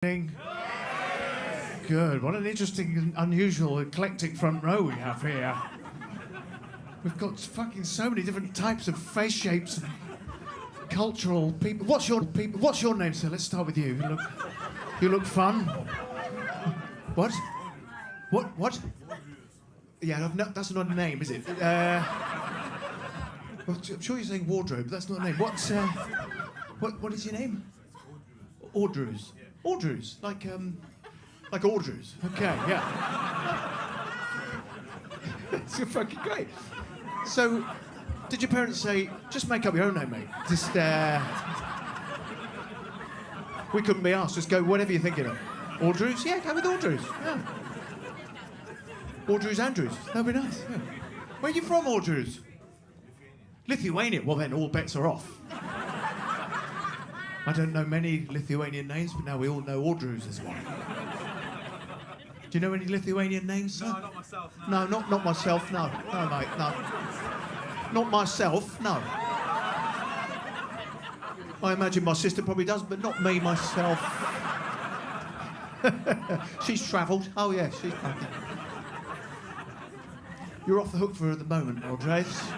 Good. What an interesting, unusual, eclectic front row we have here. We've got fucking so many different types of face shapes and cultural people. What's your name, sir? Let's start with you. You look fun. What? What? Yeah, no, that's not a name, is it? Well, I'm sure you're saying wardrobe, but that's not a name. What is your name? Audrews. Audrews, like Audrews. Okay, yeah. It's fucking great. So, did your parents say, just make up your own name, mate? Just, we couldn't be asked. Just go whatever you're thinking of. Audrews? Yeah, go with Audrews. Yeah. Audrews Andrews. That'd be nice. Yeah. Where are you from, Audrews? Lithuania. Well, then all bets are off. I don't know many Lithuanian names, but now we all know Audrews is one. Do you know any Lithuanian names, sir? No, not myself. No, not myself, no. No, mate, no. Not myself, no. I imagine my sister probably does, but not me, myself. She's travelled. Oh, yeah, she's fucking... You're off the hook for her at the moment, Audreys.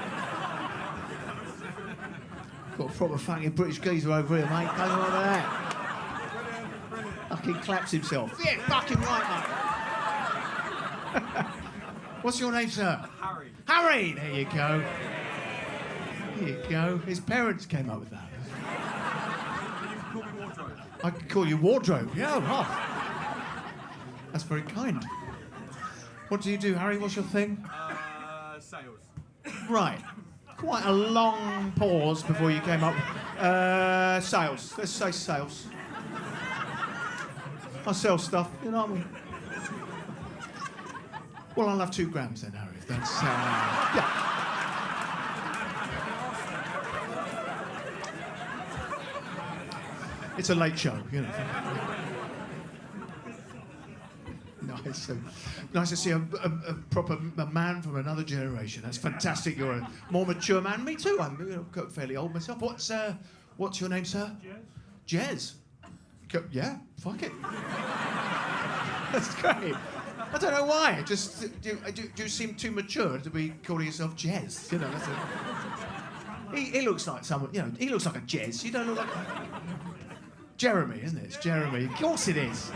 Got a proper fucking British geezer over here, mate. Don't worry about that. Fucking claps himself. Yeah, fucking right, mate. What's your name, sir? Harry. Harry! There you go. There you go. His parents came up with that. You can call me Wardrobe. I could call you Wardrobe. Yeah, right. That's very kind. What do you do, Harry? What's your thing? Sales. Right. Quite a long pause before you came up. Sales. Let's say sales. I sell stuff, you know what I mean? Well, I'll have 2 grams then, Harry, if that's... yeah. It's a late show, you know. Nice. Nice to see a proper man from another generation. That's fantastic. You're a more mature man. Me too. I'm fairly old myself. What's your name, sir? Jez. Jez? Yeah, fuck it. That's great. I don't know why. Just do you seem too mature to be calling yourself Jez? You know, that's he looks like someone. You know, he looks like a Jez. You don't look like Jeremy, isn't it? It's Jeremy. Of course it is.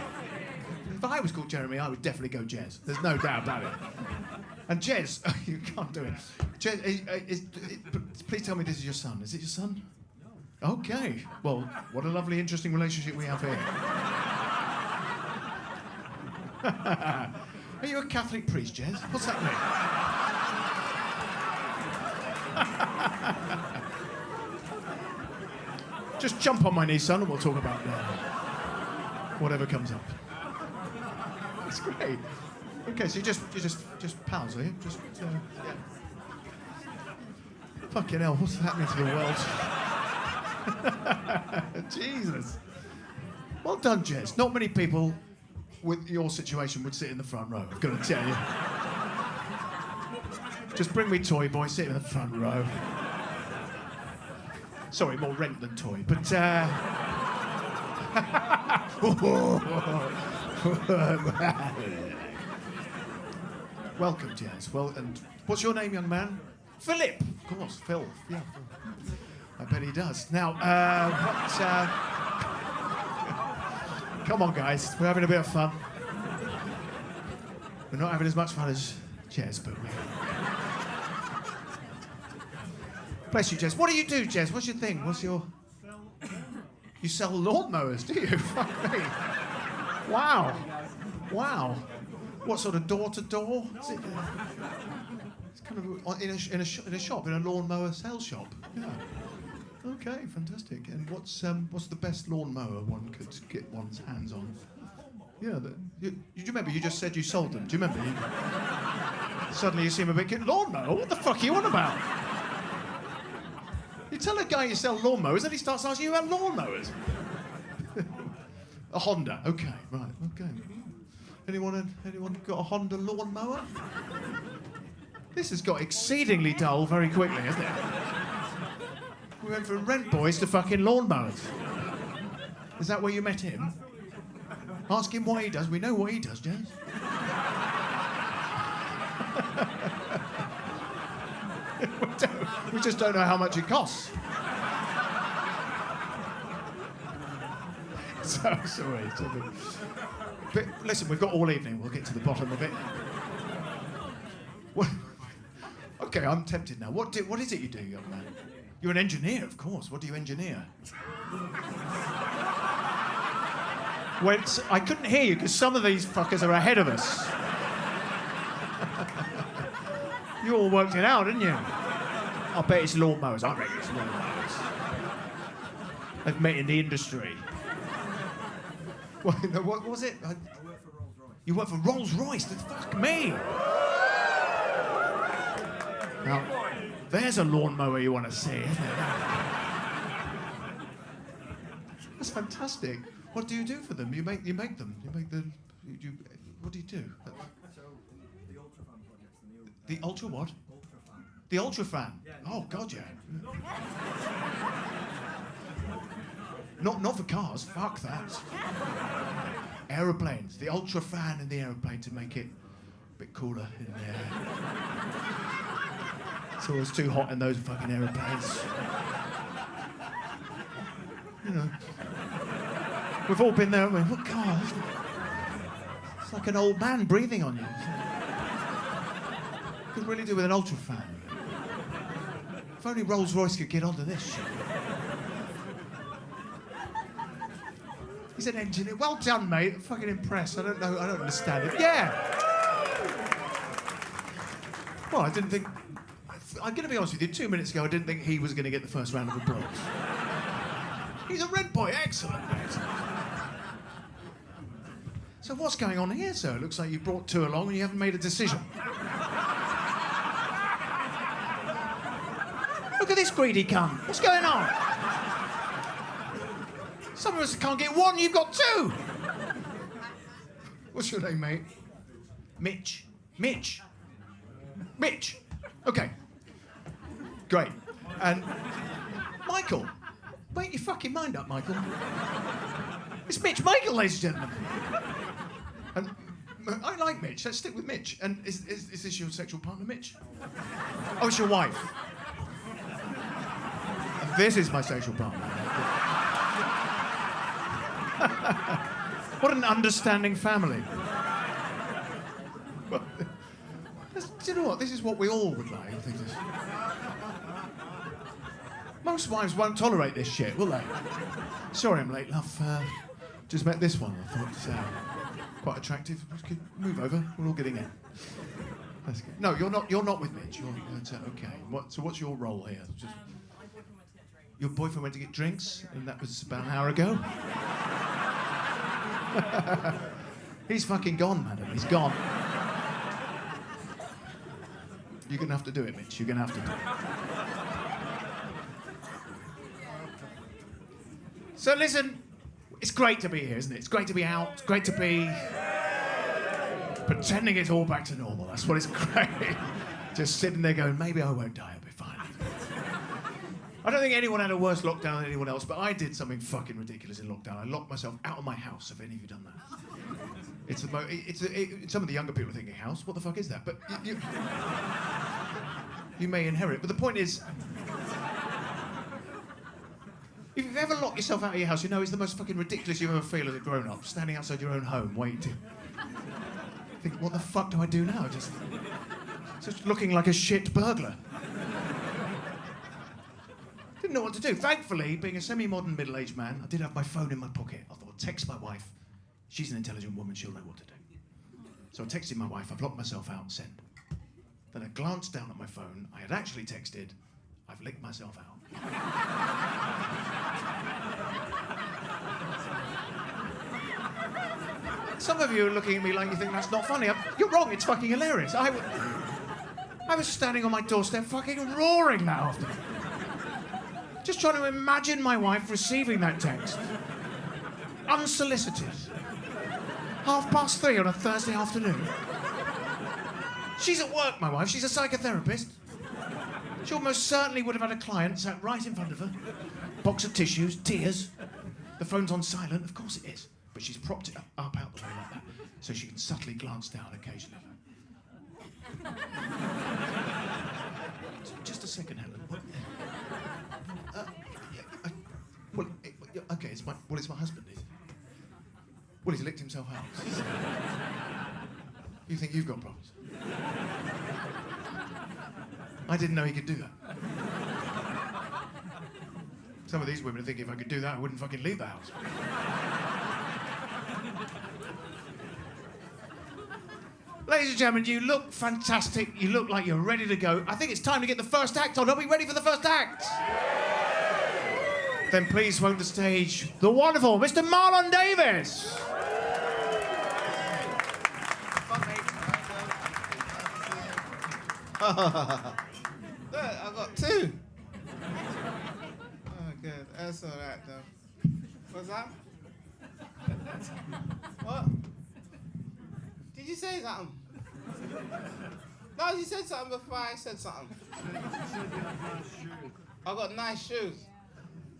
If I was called Jeremy, I would definitely go Jez. There's no doubt about it. And Jez, you can't do it. Jez, please tell me this is your son. Is it your son? No. Okay. Well, what a lovely, interesting relationship we have here. Are you a Catholic priest, Jez? What's that mean? Just jump on my knee, son, and we'll talk about whatever comes up. That's great. Okay, so you're just pals, are you? Yeah. Fucking hell, what's happening to the world? Jesus. Well done, Jez. Not many people with your situation would sit in the front row, I've got to tell you. Just bring me toy boy, sit in the front row. Sorry, more rent than toy, but welcome, Jez. Well, and what's your name, young man? Philip. Of course, Phil. Yeah. I bet he does. Now, come on, guys. We're having a bit of fun. We're not having as much fun as Jez, but we... Bless you, Jez. What do you do, Jez? What's your thing? What's your... You sell lawnmowers, do you? Fuck me. Wow. Wow. What sort of door-to-door? Is it, it's kind of in a shop, in a lawnmower sales shop. Yeah. Okay, fantastic. And what's the best lawnmower one could get one's hands on? Yeah, you remember you just said you sold them? Do you remember? Suddenly you seem a bit... Lawnmower? What the fuck are you on about? You tell a guy you sell lawnmowers and he starts asking you about lawnmowers. A Honda. Okay, right, okay. Anyone got a Honda lawnmower? This has got exceedingly dull very quickly, hasn't it? We went from rent boys to fucking lawnmowers. Is that where you met him? Ask him what he does. We know what he does, James. we just don't know how much it costs. Sorry. But listen, we've got all evening. We'll get to the bottom of it. What? Okay, I'm tempted now. What is it you do, young man? You're an engineer, of course. What do you engineer? Wait, I couldn't hear you because some of these fuckers are ahead of us. You all worked it out, didn't you? I bet it's lawnmowers. I reckon it's lawnmowers. They've met in the industry. What was it? I work for Rolls-Royce. You work for Rolls-Royce? Fuck me. Now, there's a lawnmower you want to see, isn't it? That's fantastic. What do you do for them? You make them. What do you do? So, the Ultrafan projects, the new... The Ultra what? Ultrafan. The Ultrafan? Yeah, Oh, God, yeah. Not for cars. Fuck that. Aeroplanes. The Ultrafan in the aeroplane to make it a bit cooler in there. It's always too hot in those fucking aeroplanes. You know. We've all been there, haven't we? Oh, God. It's like an old man breathing on you. Could really do with an Ultrafan. If only Rolls-Royce could get onto this shit. He's an engineer. Well done, mate. I'm fucking impressed. I don't understand it. Yeah. Well, I didn't think... I'm going to be honest with you. 2 minutes ago, I didn't think he was going to get the first round of applause. He's a red boy. Excellent. So what's going on here, sir? It looks like you brought two along and you haven't made a decision. Look at this greedy cunt. What's going on? Some of us can't get one, you've got two. What's your name, mate? Mitch. Mitch. Okay. Great. And Michael. Make your fucking mind up, Michael. It's Mitch Michael, ladies and gentlemen. And I like Mitch. Let's stick with Mitch. And is this your sexual partner, Mitch? Oh, it's your wife. And this is my sexual partner. What an understanding family. Well, do you know what? This is what we all would like. I think this. Most wives won't tolerate this shit, will they? Sorry I'm late, love. Just met this one. I thought quite attractive. Move over. We're all getting in. That's good. No, you're not with Mitch. Okay. So what's your role here? Your boyfriend went to get drinks, and that was about an hour ago. He's fucking gone, madam. He's gone. You're gonna have to do it, Mitch. You're gonna have to do it. So listen, it's great to be here, isn't it? It's great to be out. It's great to be pretending it's all back to normal. That's what it's great. Just sitting there going, maybe I won't die. I'll be fine. I don't think anyone had a worse lockdown than anyone else, but I did something fucking ridiculous in lockdown. I locked myself out of my house. Have any of you done that? Some of the younger people are thinking, house? What the fuck is that? But you may inherit. But the point is, if you've ever locked yourself out of your house, you know it's the most fucking ridiculous you ever feel as a grown-up, standing outside your own home, waiting. Think, what the fuck do I do now? Just looking like a shit burglar. Didn't know what to do. Thankfully, being a semi-modern middle-aged man, I did have my phone in my pocket. I thought, text my wife. She's an intelligent woman, she'll know what to do. So I texted my wife, I've locked myself out, send. Then I glanced down at my phone. I had actually texted, I've licked myself out. Some of you are looking at me like you think that's not funny. You're wrong, it's fucking hilarious. I was standing on my doorstep fucking roaring laughter. Just trying to imagine my wife receiving that text. Unsolicited. 3:30 on a Thursday afternoon. She's at work, my wife. She's a psychotherapist. She almost certainly would have had a client sat right in front of her. Box of tissues, tears. The phone's on silent. Of course it is. but she's propped it up out the way like that, so she can subtly glance down occasionally. Just a second, Helen. Okay, it's my husband. Well, he's licked himself out. You think you've got problems? I didn't know he could do that. Some of these women think if I could do that, I wouldn't fucking leave the house. Ladies and gentlemen, you look fantastic. You look like you're ready to go. I think it's time to get the first act on. Are we ready for the first act? Then please welcome to the stage the wonderful Mr. Marlon Davis. Look, I got two. Oh, good. That's all right, though. What's that? What? Did you say something? No, you said something before I said something. I got nice shoes.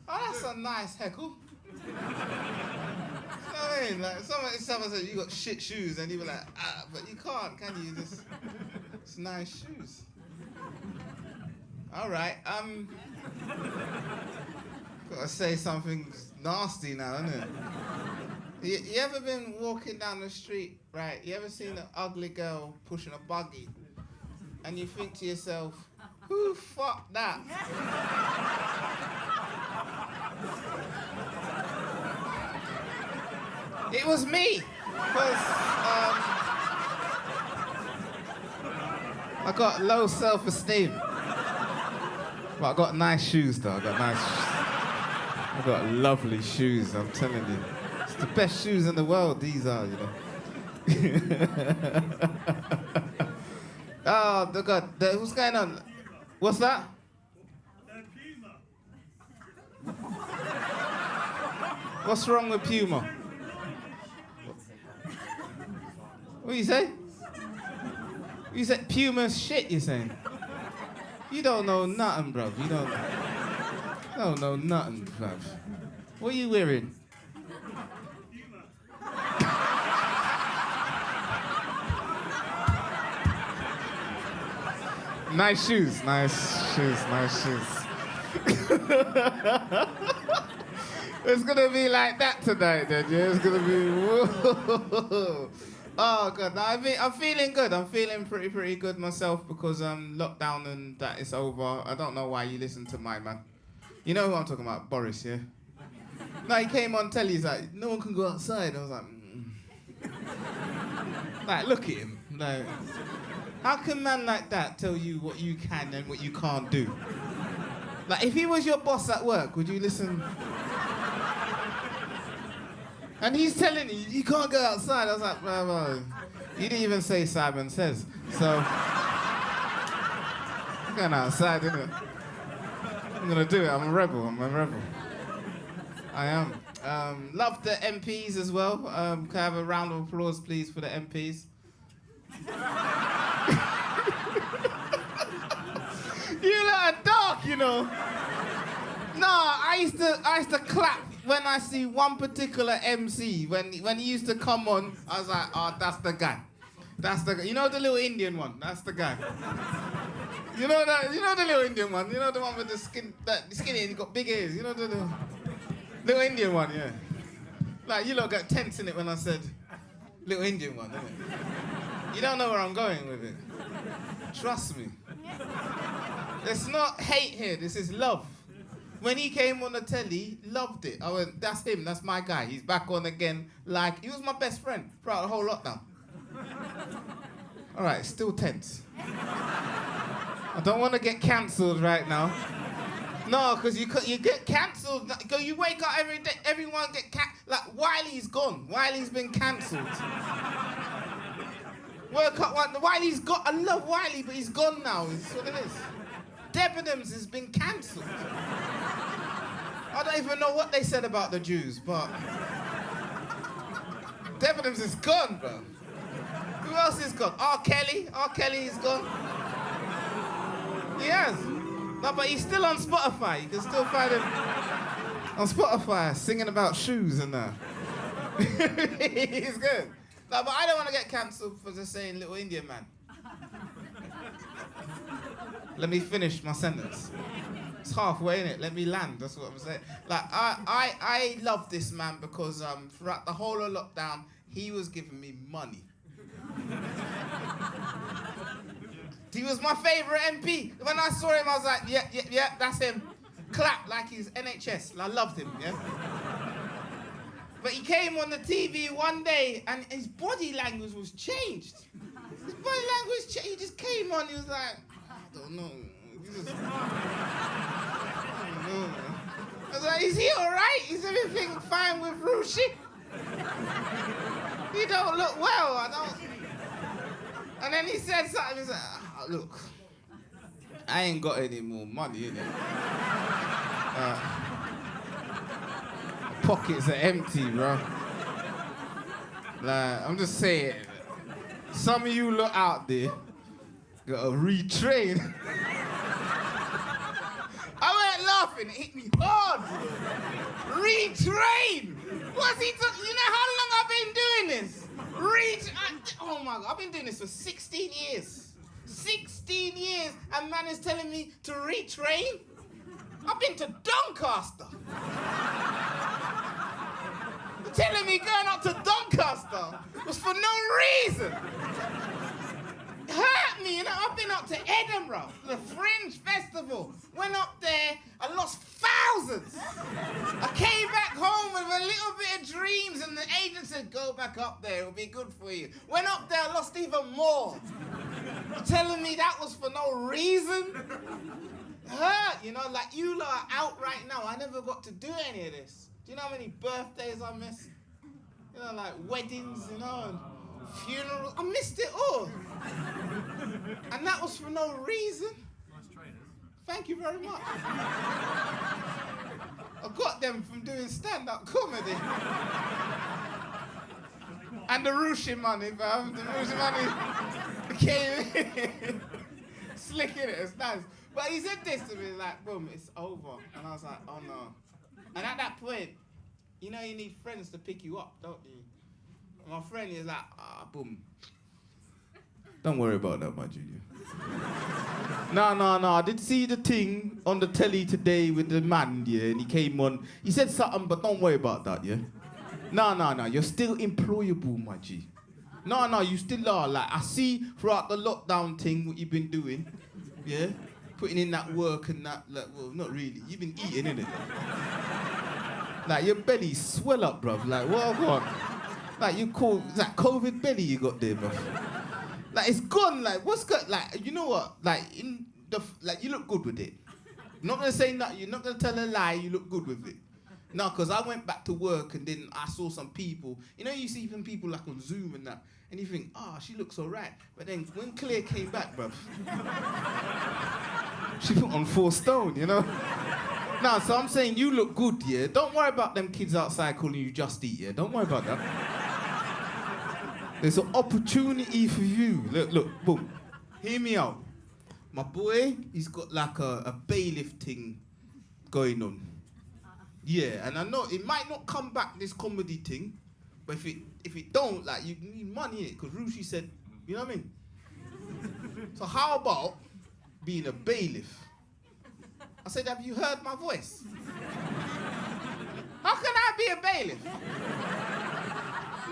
Oh, that's a nice heckle. You know what I mean? Like, someone said, you got shit shoes, and you were like, but you can't, can you? It's nice shoes. All right, gotta say something nasty now, isn't it? You ever been walking down the street, right? You ever seen an ugly girl pushing a buggy, and you think to yourself, who fucked that? It was me, because I got low self-esteem. But I got nice shoes, though. I got lovely shoes, I'm telling you. It's the best shoes in the world, these are, you know. Oh, God, what's going on? What's that? What's wrong with Puma? What do you say? You said Puma's shit, you're saying? You don't know nothing, bruv. You don't know nothing, bruv. What are you wearing? Nice shoes. It's gonna be like that tonight, then, yeah? It's gonna be, whoa. Oh, God, no, I'm feeling good. I'm feeling pretty good myself because lockdown and that is over. I don't know why you listen to my man. You know who I'm talking about, Boris, yeah? No, he came on telly, he's like, no one can go outside. I was like, Like, look at him. Like, how can man like that tell you what you can and what you can't do? Like, if he was your boss at work, would you listen? And he's telling you, you can't go outside. I was like, well, you didn't even say Simon Says. So, I'm going outside, innit? I'm going to do it. I'm a rebel. I am. Love the MPs as well. Can I have a round of applause, please, for the MPs? You lot are dark, you know. No, I used to clap when I see one particular MC. When he used to come on, I was like, oh, that's the guy. That's the guy. You know the little Indian one? That's the guy. You know the little Indian one? You know the one with the skinny and he got big ears? You know the little Indian one, yeah. Like, you lot got tense in it when I said little Indian one, didn't it? You don't know where I'm going with it. Trust me. There's not hate here, this is love. When he came on the telly, loved it. I went, that's him, that's my guy. He's back on again. Like, he was my best friend throughout the whole lockdown. All right, still tense. I don't want to get cancelled right now. No, because you get cancelled. You wake up every day, everyone get like, Wiley's gone. Wiley's been cancelled. Work up, Wiley's got, I love Wiley, but he's gone now. It's what it is. Debenhams has been cancelled. I don't even know what they said about the Jews, but Debenhams is gone, bro. Who else is gone? R. Kelly is gone. He has. No, but he's still on Spotify. You can still find him on Spotify singing about shoes and that. He's good. No, but I don't want to get cancelled for just saying Little Indian Man. Let me finish my sentence. It's halfway, innit? Let me land. That's what I'm saying. Like, I love this man because throughout the whole of lockdown, he was giving me money. He was my favourite MP. When I saw him, I was like, yeah, that's him. Clap like he's NHS. I loved him, yeah? But he came on the TV one day and his body language was changed. His body language changed. He just came on, he was like, I don't know. I don't know. I was like, is he all right? Is everything fine with Rushi? He don't look well, I don't. And then he said something, he's like, look, I ain't got any more money, innit? Pockets are empty, bro. Like, I'm just saying, some of you look out there, gotta retrain. I went laughing, it hit me hard. Retrain! What's he talking? You know how long I've been doing this? Oh my God, I've been doing this for 16 years. 16 years, and man is telling me to retrain? I've been to Doncaster. Telling me going up to Doncaster was for no reason. Hurt me, you know. I've been up to Edinburgh, the Fringe Festival. Went up there, I lost thousands. I came back home with a little bit of dreams, and the agent said, go back up there, it'll be good for you. Went up there, I lost even more. Telling me that was for no reason. Hurt, you know, like you lot are out right now. I never got to do any of this. Do you know how many birthdays I missed? You know, like weddings, you know, and funerals. I missed it all. And that was for no reason. Nice trainers. Thank you very much. I got them from doing stand-up comedy. And the Rushi money, bruv. The Rushi money came in. Slick in it, it's nice. But he said this to me, like, boom, it's over. And I was like, oh no. And at that point, you know you need friends to pick you up, don't you? And my friend is like, boom. Don't worry about that, my junior. No, I did see the thing on the telly today with the man, yeah, and he came on. He said something, but don't worry about that, yeah? No, you're still employable, my G. No, you still are. Like, I see throughout the lockdown thing what you've been doing, yeah? Putting in that work and that, like, well, not really. You've been eating, innit? Like, your belly swell up, bruv. Like, well, God. Like, you call, is that COVID belly you got there, bruv? Like, it's gone. Like, what's good? Like, you know what? Like, like, you look good with it. I'm not gonna say nothing. You're not gonna tell a lie. You look good with it. No, because I went back to work and then I saw some people. You know, you see even people like on Zoom and that, and you think, she looks all right. But then when Claire came back, bruv, she put on 4 stone, you know? No, so I'm saying you look good, yeah? Don't worry about them kids outside calling you Just Eat, yeah? Don't worry about that. There's an opportunity for you. Look, boom. Hear me out. My boy, he's got like a bailiff thing going on. Yeah, and I know it might not come back, this comedy thing, but if it don't, like, you need money in it, because Rushi said, you know what I mean? So how about being a bailiff? I said, have you heard my voice? How can I be a bailiff?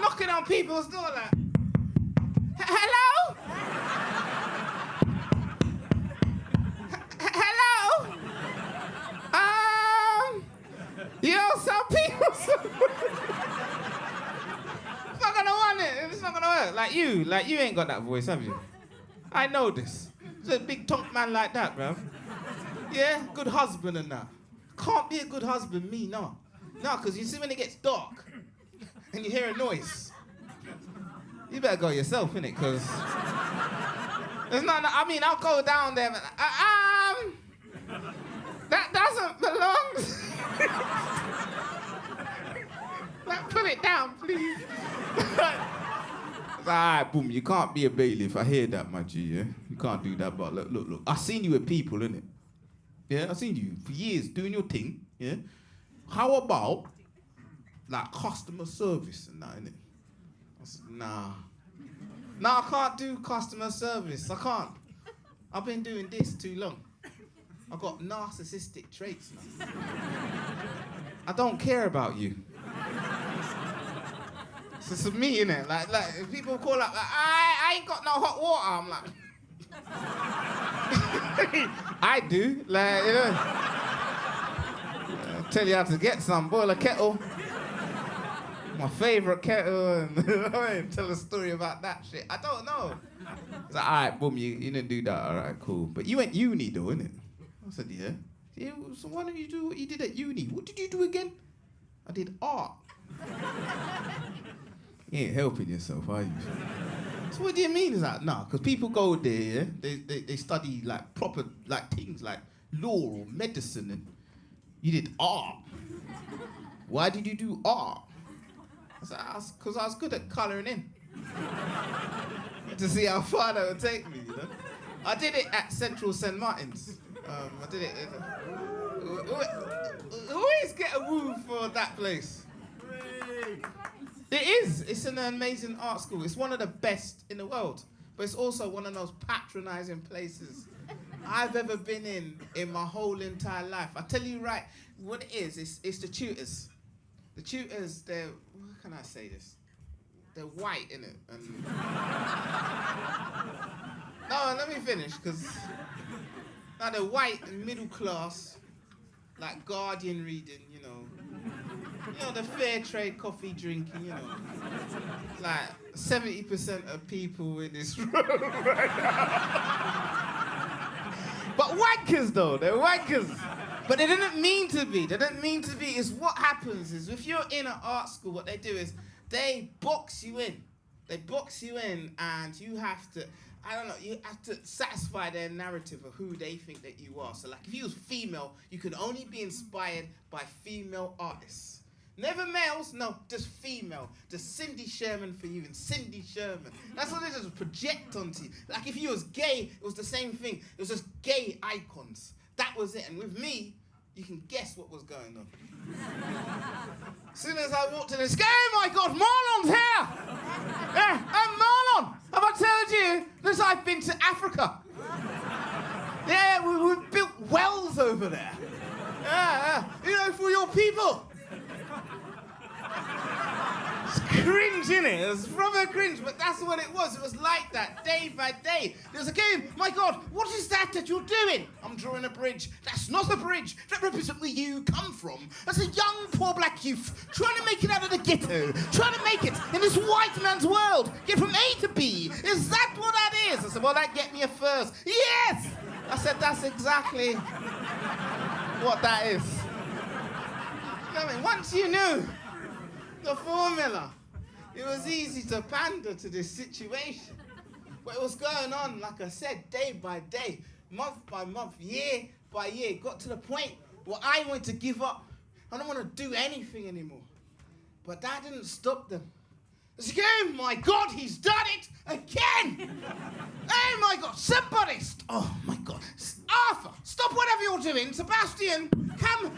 Knocking on people's door like, hello? Hello? You know, some people... It's not gonna want it. It's not gonna work. Like you ain't got that voice, have you? I know this. It's a big tonk man like that, bruv. Yeah, good husband and that. Can't be a good husband, me, no. No, because you see when it gets dark and you hear a noise, you better go yourself, innit? Because there's not, I mean, I'll go down there, but, that doesn't belong. Like, put it down, please. Alright, boom, you can't be a bailiff. I hear that, my G, yeah? You can't do that, but look. I've seen you with people, innit? Yeah, I've seen you for years doing your thing, yeah? How about like customer service and that, innit? I said, nah. Nah, I can't do customer service. I can't. I've been doing this too long. I've got narcissistic traits now. I don't care about you. So it's me, innit? Like if people call up, like, I ain't got no hot water. I'm like, I do. Like, you know. I'll tell you how to get some. Boil a kettle. My favourite kettle. And tell a story about that shit. I don't know. It's like, all right, boom, you didn't do that. All right, cool. But you went uni though, innit? I said, yeah. Yeah, so why don't you do what you did at uni? What did you do again? I did art. You ain't helping yourself, are you? So what do you mean is that? Nah, because people go there, yeah? They study like proper like things like law or medicine, and you did art. Why did you do art? I said, because I was good at colouring in. To see how far that would take me, you know? I did it at Central St. Martin's. I did it in... Always get a woo for that place. It is. It's an amazing art school. It's one of the best in the world. But it's also one of those patronising places I've ever been in my whole entire life. I tell you right, what it is, it's the tutors. The tutors, they're... How can I say this? They're white, innit? And... No, let me finish, because... Now, they're white and middle class, like Guardian reading, you know, the fair trade coffee drinking, you know. Like 70% of people in this room right now. But wankers, though, they're wankers. But they didn't mean to be. They didn't mean to be. Is what happens is if you're in an art school, what they do is they box you in. They box you in, and you have to. I don't know, you have to satisfy their narrative of who they think that you are. So like if you was female, you could only be inspired by female artists. Never males, no, just female. Just Cindy Sherman for you and Cindy Sherman. That's what they just project onto you. Like if you was gay, it was the same thing. It was just gay icons. That was it. And with me, you can guess what was going on. As soon as I walked in, it's oh my God, Marlon's here! Yeah, I'm Marlon! Have I told you that I've been to Africa? Yeah, we built wells over there. Yeah, you know, for your people. It's cringe, innit? It was proper cringe, but that's what it was. It was like that, day by day. There was a game, my God, what is that you're doing? I'm drawing a bridge. That's not a bridge. That represents where you come from. That's a young, poor black youth trying to make it out of the ghetto, trying to make it in this white man's world, get from A to B. Is that what that is? I said, well, that get me a first. Yes! I said, that's exactly what that is. You know what I mean? Once you knew the formula, it was easy to pander to this situation. But it was going on, like I said, day by day, month by month, year by year. It got to the point where I wanted to give up. I don't want to do anything anymore. But that didn't stop them. It's like, oh my God, he's done it again! Oh my God, somebody, oh my God. Arthur, stop whatever you're doing. Sebastian, come,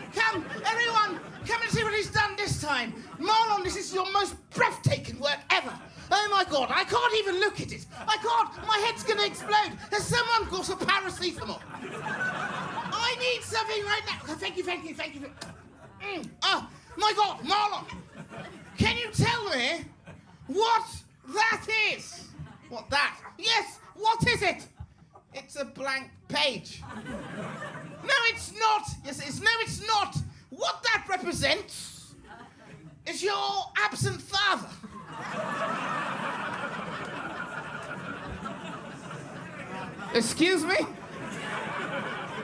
everyone, come and see what he's done this time. Marlon, this is your most breathtaking work ever. Oh my God, I can't even look at it. I can't, my head's gonna explode. Has someone got a paracetamol? I need something right now. Thank you. Oh my God, Marlon, can you tell me what that is? What that? Yes, what is it? It's a blank page. No, it's not. Yes, it is. No, it's not. What that represents is your absent father. Excuse me?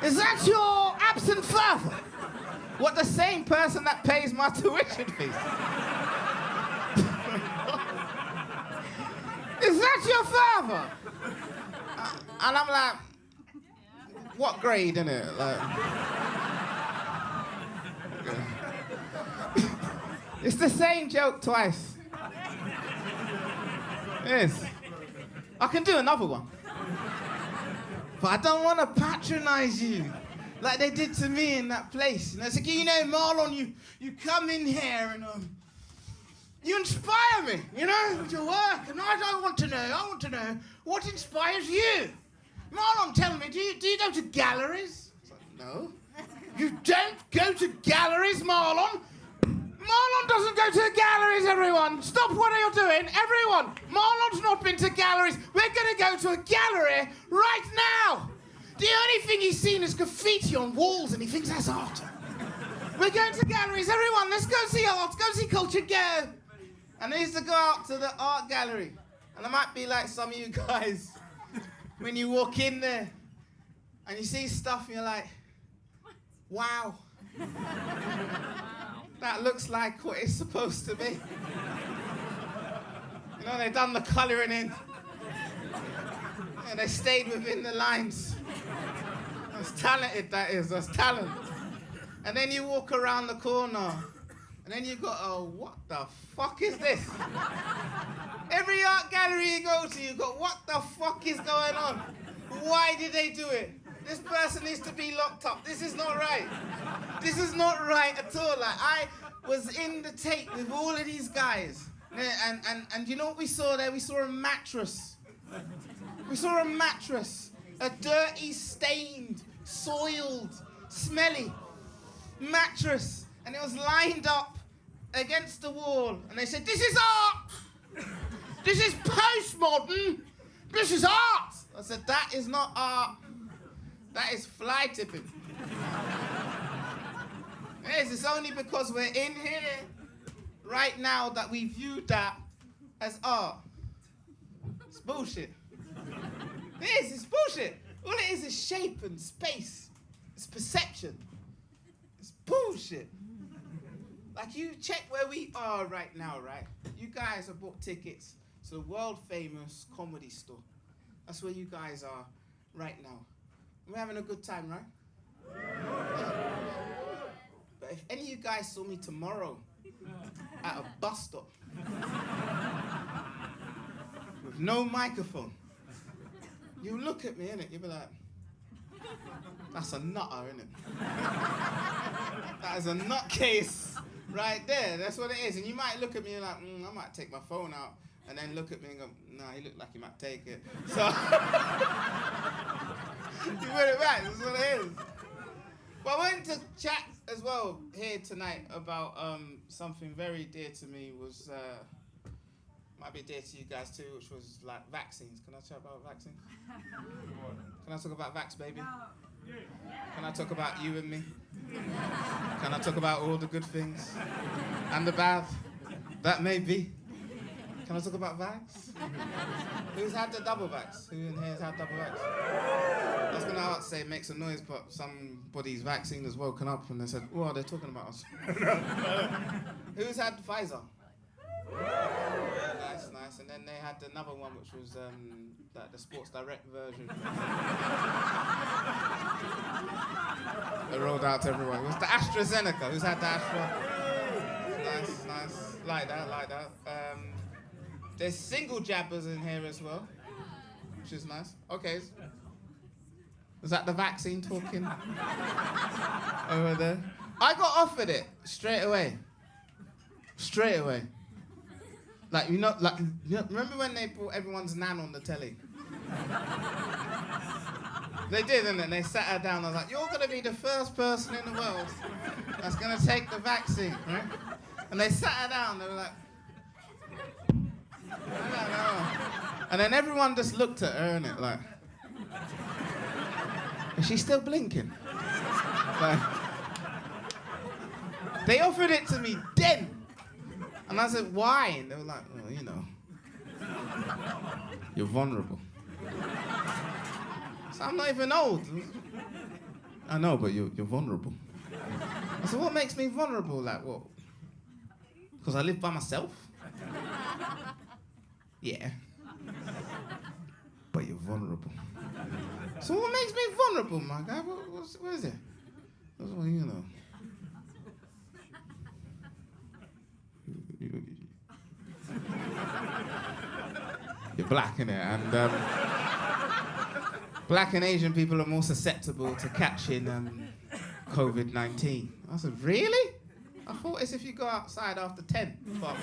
Is that your absent father? What, the same person that pays my tuition fees? Is that your father? And I'm like, what grade, innit? Like, it's the same joke twice. Yes. I can do another one. But I don't want to patronize you like they did to me in that place. And it's like, you know, Marlon, you come in here and You inspire me, you know, with your work. And I want to know what inspires you. Marlon, tell me, do you go to galleries? I was like, no. You don't go to galleries, Marlon? Marlon doesn't go to galleries, everyone. Stop what you're doing, everyone. Marlon's not been to galleries. We're going to go to a gallery right now. The only thing he's seen is graffiti on walls and he thinks that's art. We're going to galleries, everyone. Let's go see art, go see culture, go. And I used to go out to the art gallery. And I might be like some of you guys. When you walk in there and you see stuff and you're like, wow. That looks like what it's supposed to be. You know, they've done the colouring in. And they stayed within the lines. That's talented, that is. That's talent. And then you walk around the corner. And then you go, oh, what the fuck is this? Every art gallery you go to, you go, what the fuck is going on? Why did they do it? This person needs to be locked up. This is not right. This is not right at all. Like, I was in the Tate with all of these guys. And you know what we saw there? We saw a mattress. We saw a mattress. A dirty, stained, soiled, smelly mattress. And it was lined up against the wall. And they said, this is art. This is postmodern. This is art. I said, that is not art. That is fly tipping. Yes, it's only because we're in here right now that we view that as art. It's bullshit. It is, it's bullshit. All it is shape and space. It's perception. It's bullshit. Like, you check where we are right now, right? You guys have bought tickets to the world famous Comedy Store. That's where you guys are right now. We're having a good time, right? Yeah. But if any of you guys saw me tomorrow at a bus stop with no microphone, you look at me, innit? You'll be like, that's a nutter, innit? That is a nutcase right there. That's what it is. And you might look at me and like, I might take my phone out. And then look at me and go, nah, you look like you might take it. So, you put it back, that's what it is. But I went to chat as well here tonight about something very dear to me, was, might be dear to you guys too, which was like vaccines. Can I chat about vaccines? Can I talk about vax, baby? Can I talk about you and me? Can I talk about all the good things and the bad that may be? Can I talk about vax? Who's had the double vax? Who in here has had double vax? I was going to say make some noise, but somebody's vaccine has woken up and they said, oh, they're talking about us. Who's had Pfizer? Nice, nice. And then they had another one, which was like the Sports Direct version. They rolled out to everyone. It was the AstraZeneca. Who's had the Astra? Nice, nice. Like that, like that. There's single jabbers in here as well, which is nice. Okay. Was that the vaccine talking over there? I got offered it straight away. Straight away. Like, you know, remember when they brought everyone's nan on the telly? They did, didn't they? They sat her down. I was like, you're going to be the first person in the world that's going to take the vaccine, right? And they sat her down. They were like, I don't know. And then everyone just looked at her, innit, like, is she still blinking? Like, they offered it to me then. And I said, why? And they were like, well, you know, you're vulnerable. So I'm not even old. I know, but you're vulnerable. I said, what makes me vulnerable? Like, what? Because I live by myself? Yeah. But you're vulnerable. So what makes me vulnerable, my guy? What is it? Well, you know. You're black, innit? And black and Asian people are more susceptible to catching COVID-19. I said, really? I thought it's if you go outside after 10. But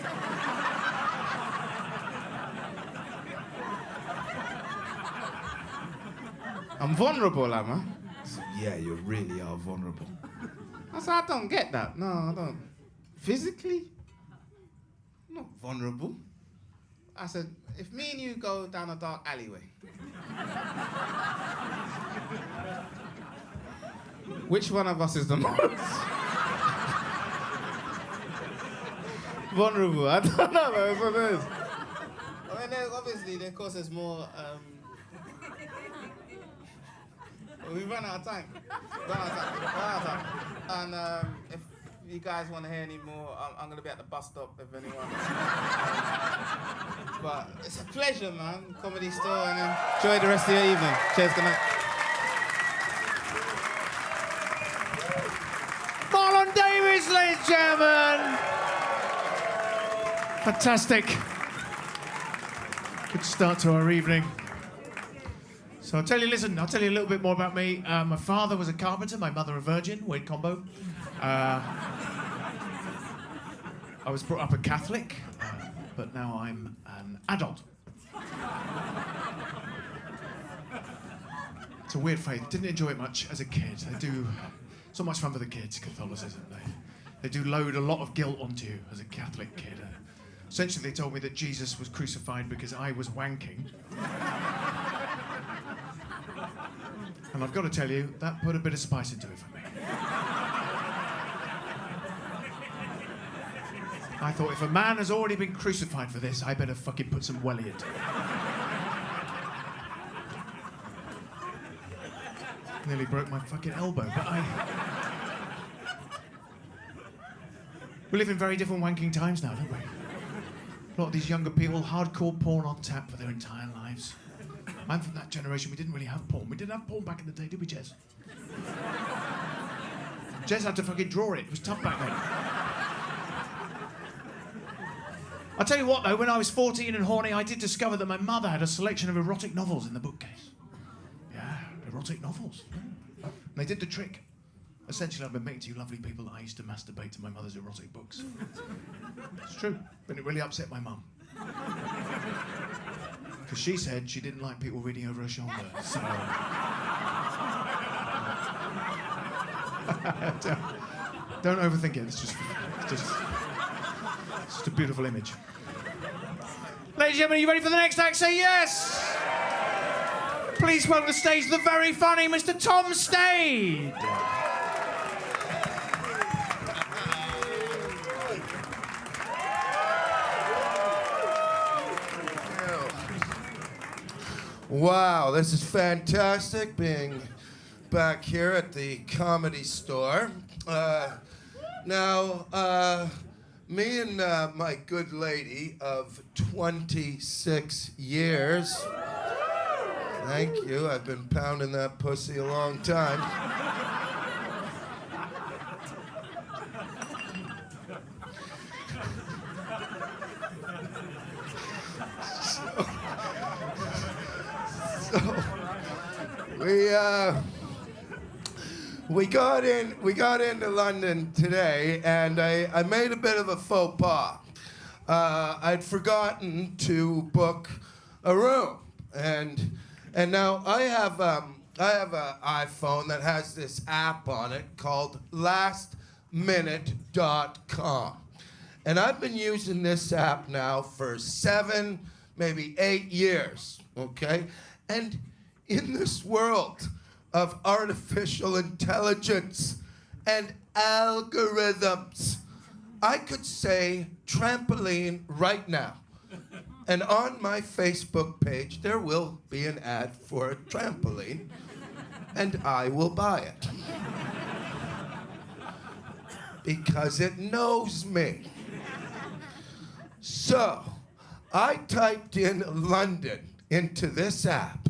I'm vulnerable, am I? Yeah, you really are vulnerable. I said, I don't get that. No, I don't. Physically? I'm not vulnerable. I said, if me and you go down a dark alleyway, which one of us is the most vulnerable? I don't know, that's what it is. I mean, obviously, of course, there's more. We run out of time. And if you guys want to hear any more, I'm going to be at the bus stop if anyone. But it's a pleasure, man. Comedy Store, and enjoy the rest of your evening. Cheers, good night. Marlon Davis, ladies and gentlemen. Fantastic. Good start to our evening. So I'll tell you a little bit more about me. My father was a carpenter, my mother a virgin, weird combo. I was brought up a Catholic, but now I'm an adult. It's a weird faith. Didn't enjoy it much as a kid. It's not much fun for the kids, Catholicism. They do load a lot of guilt onto you as a Catholic kid. Essentially, they told me that Jesus was crucified because I was wanking. And I've got to tell you, that put a bit of spice into it for me. I thought, if a man has already been crucified for this, I better fucking put some welly into it. Nearly broke my fucking elbow, but we live in very different wanking times now, don't we? A lot of these younger people, hardcore porn on tap for their entire lives. I'm from that generation, we didn't really have porn. We didn't have porn back in the day, did we, Jez? Jez had to fucking draw it. It was tough back then. I'll tell you what, though, when I was 14 and horny, I did discover that my mother had a selection of erotic novels in the bookcase. Yeah, erotic novels. And they did the trick. Essentially, I've been making to you lovely people that I used to masturbate to my mother's erotic books. It's true, but it really upset my mum. Because she said she didn't like people reading over her shoulder, so... don't overthink it, it's just a beautiful image. Ladies and gentlemen, are you ready for the next act? Say yes! Please welcome to the stage the very funny Mr. Tom Stade. Wow, this is fantastic being back here at the Comedy Store. Me and my good lady of 26 years. Thank you, I've been pounding that pussy a long time. We got into London today, and I made a bit of a faux pas. I'd forgotten to book a room, and now I have an iPhone that has this app on it called lastminute.com, and I've been using this app now for 7, maybe 8 years. Okay, and in this world of artificial intelligence and algorithms, I could say trampoline right now. And on my Facebook page, there will be an ad for a trampoline, and I will buy it. Because it knows me. So, I typed in London into this app,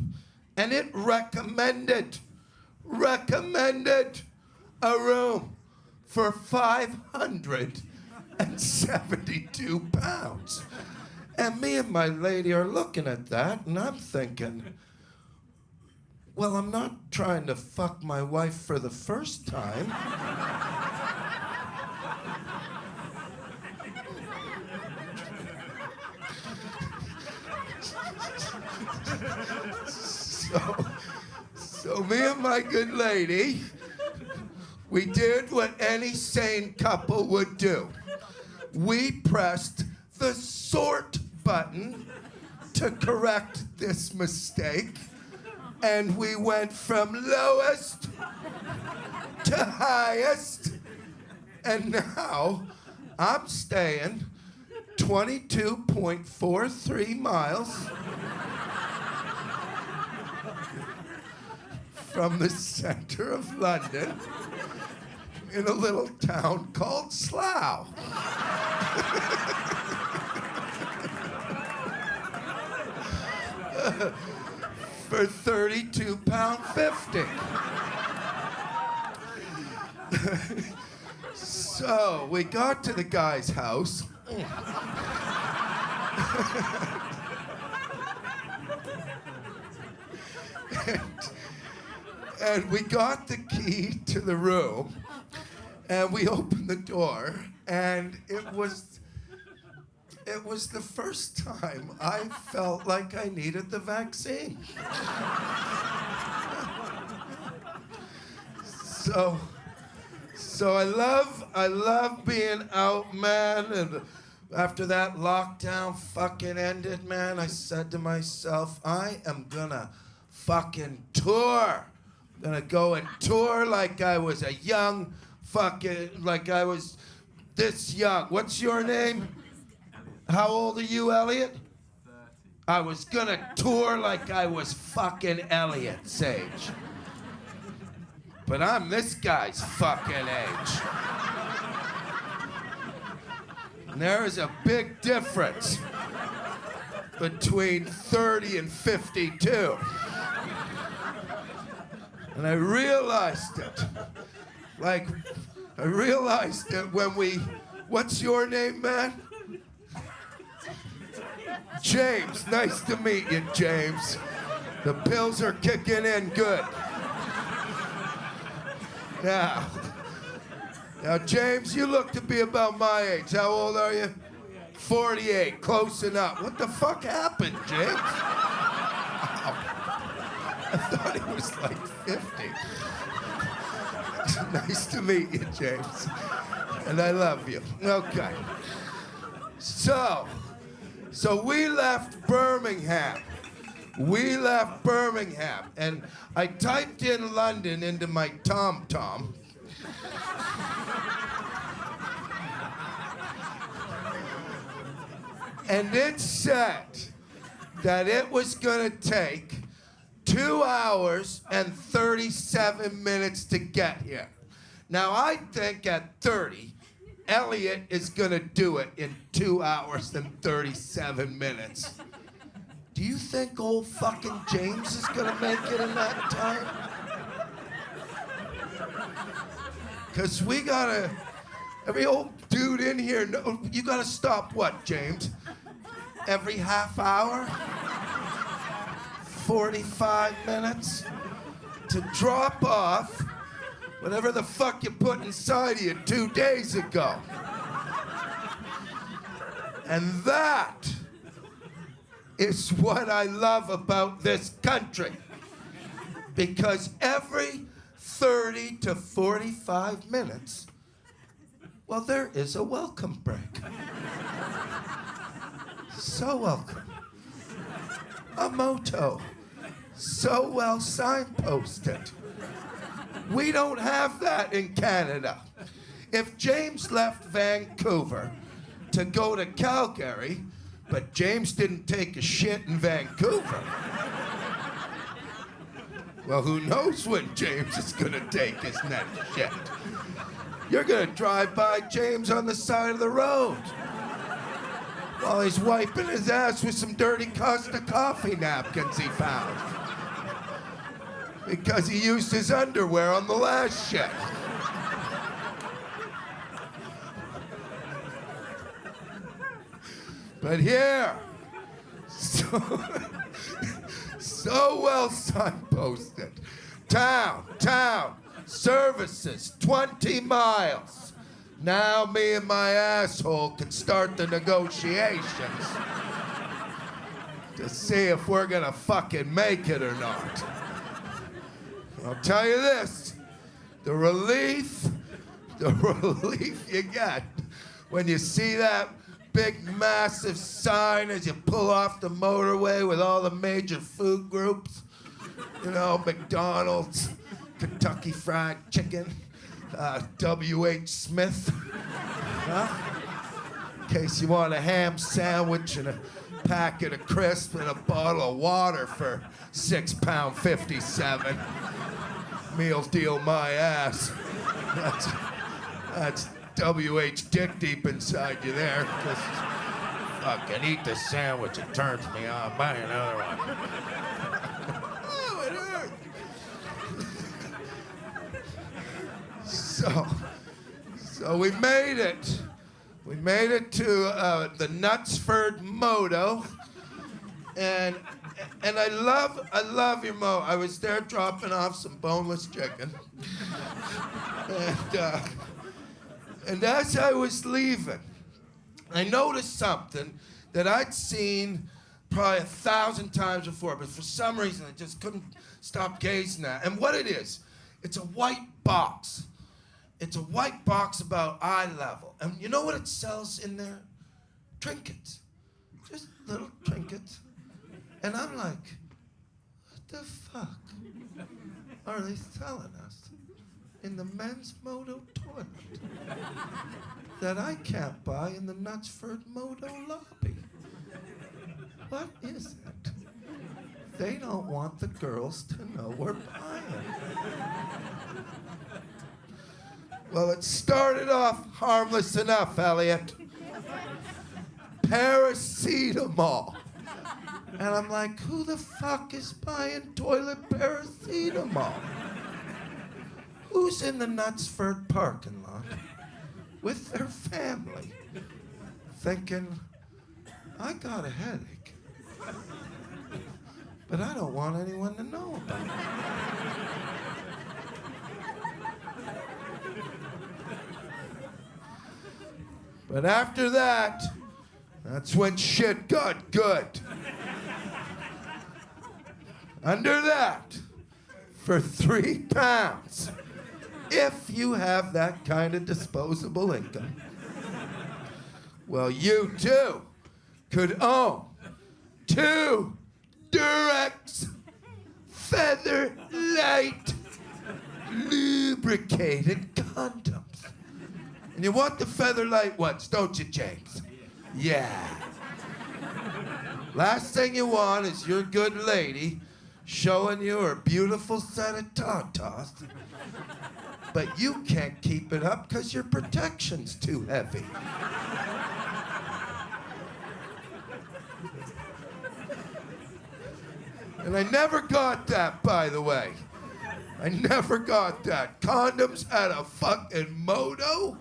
and it recommended a room for £572. And me and my lady are looking at that, and I'm thinking, well, I'm not trying to fuck my wife for the first time. So me and my good lady, we did what any sane couple would do. We pressed the sort button to correct this mistake, and we went from lowest to highest, and now I'm staying 22.43 miles from the center of London in a little town called Slough. For £32.50. So we got to the guy's house. And we got the key to the room, and we opened the door, and it was the first time I felt like I needed the vaccine. So I love being out, man, and after that lockdown fucking ended, man, I said to myself, I am gonna fucking tour. Gonna go and tour like I was a young like I was this young. What's your name? How old are you, Elliot? 30. I was gonna tour like I was fucking Elliot's age. But I'm this guy's fucking age. And there is a big difference between 30 and 52. And I realized it. Like, I realized it when what's your name, man? James. Nice to meet you, James. The pills are kicking in good. Now, James, you look to be about my age. How old are you? 48. Close enough. What the fuck happened, James? I thought he was like 50. Nice to meet you, James. And I love you. Okay. So we left Birmingham. And I typed in London into my TomTom. And it said that it was gonna take 2 hours and 37 minutes to get here. Now, I think at 30, Elliot is gonna do it in 2 hours and 37 minutes. Do you think old fucking James is gonna make it in that time? Because we gotta, every old dude in here, you gotta stop what, James? Every half hour? 45 minutes? To drop off whatever the fuck you put inside of you 2 days ago. And that is what I love about this country. Because every 30 to 45 minutes, well, there is a welcome break. So welcome. A motto. So well signposted. We don't have that in Canada. If James left Vancouver to go to Calgary, but James didn't take a shit in Vancouver, well, who knows when James is gonna take his next shit? You're gonna drive by James on the side of the road while he's wiping his ass with some dirty Costa coffee napkins he found because he used his underwear on the last shit. But here, so well signposted. Town, services, 20 miles. Now me and my asshole can start the negotiations. to see if we're gonna fucking make it or not. I'll tell you this, the relief you get when you see that big massive sign as you pull off the motorway with all the major food groups, you know, McDonald's, Kentucky Fried Chicken, W.H. Smith, in case you want a ham sandwich and a packet of crisps and a bottle of water for £6.57. Meal deal my ass. That's W.H. Dick deep inside you there. Just fucking eat the sandwich, it turns me on. Buy another one. Oh, it hurt. So we made it. We made it to the Knutsford Moto, and I love your mo. I was there dropping off some boneless chicken, and as I was leaving, I noticed something that I'd seen probably 1,000 times before, but for some reason I just couldn't stop gazing at. And what it is, it's a white box. It's a white box about eye level. And you know what it sells in there? Trinkets. Just little trinkets. And I'm like, what the fuck are they selling us in the men's Moto toilet that I can't buy in the Knutsford Moto lobby? What is it? They don't want the girls to know we're buying. Well, it started off harmless enough, Elliot. Paracetamol. And I'm like, who the fuck is buying toilet paracetamol? Who's in the Knutsford parking lot with their family thinking, I got a headache, but I don't want anyone to know about it. But after that, that's when shit got good. Under that, for £3, if you have that kind of disposable income, well, you too could own 2 Durex Feather Light lubricated condoms. And you want the Feather Light ones, don't you, James? Yeah. Last thing you want is your good lady showing you her beautiful set of tatas, but you can't keep it up because your protection's too heavy. And I never got that, by the way. I never got that. Condoms at a fucking moto?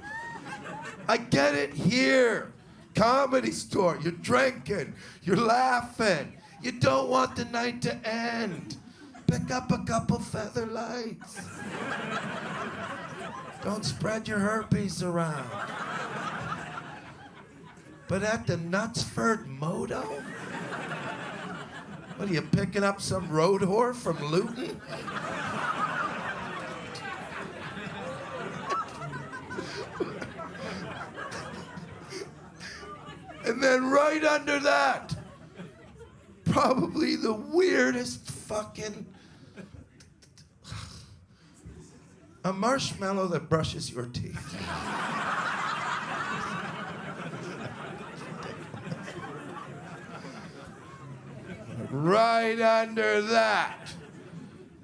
I get it here. Comedy store, you're drinking, you're laughing. You don't want the night to end. Pick up a couple Feather Lights. Don't spread your herpes around. But at the Knutsford Moto? What are you picking up, some road whore from Luton? And then right under that, probably the weirdest fucking... a marshmallow that brushes your teeth. Right under that,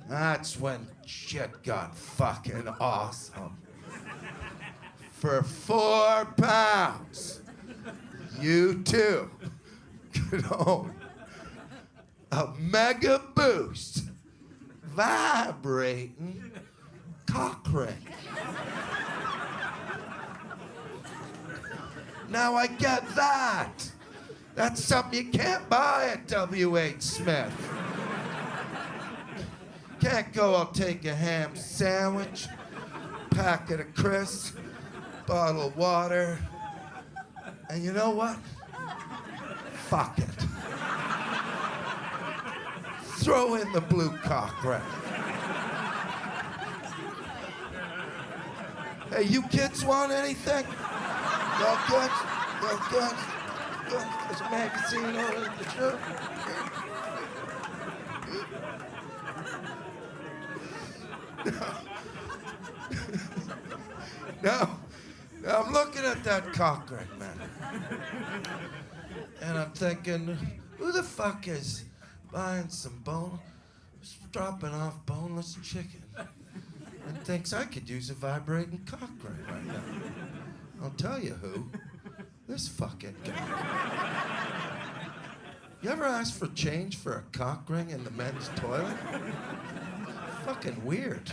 that's when shit got fucking awesome. For £4, you too could own a Mega Boost vibrating cock ring. Now I get that. That's something you can't buy at W.H. Smith. Can't go, I'll take a ham sandwich, packet of crisps, bottle of water, and you know what? Fuck it. throw in the blue cock ring. Hey, you kids want anything? Y'all good? Y'all good? Good. There's a magazine over at the church. Now, I'm looking at that cock ring, man. And I'm thinking, who the fuck is buying some dropping off boneless chicken and thinks I could use a vibrating cock ring right now? I'll tell you who. This fucking guy. You ever ask for change for a cock ring in the men's toilet? Fucking weird.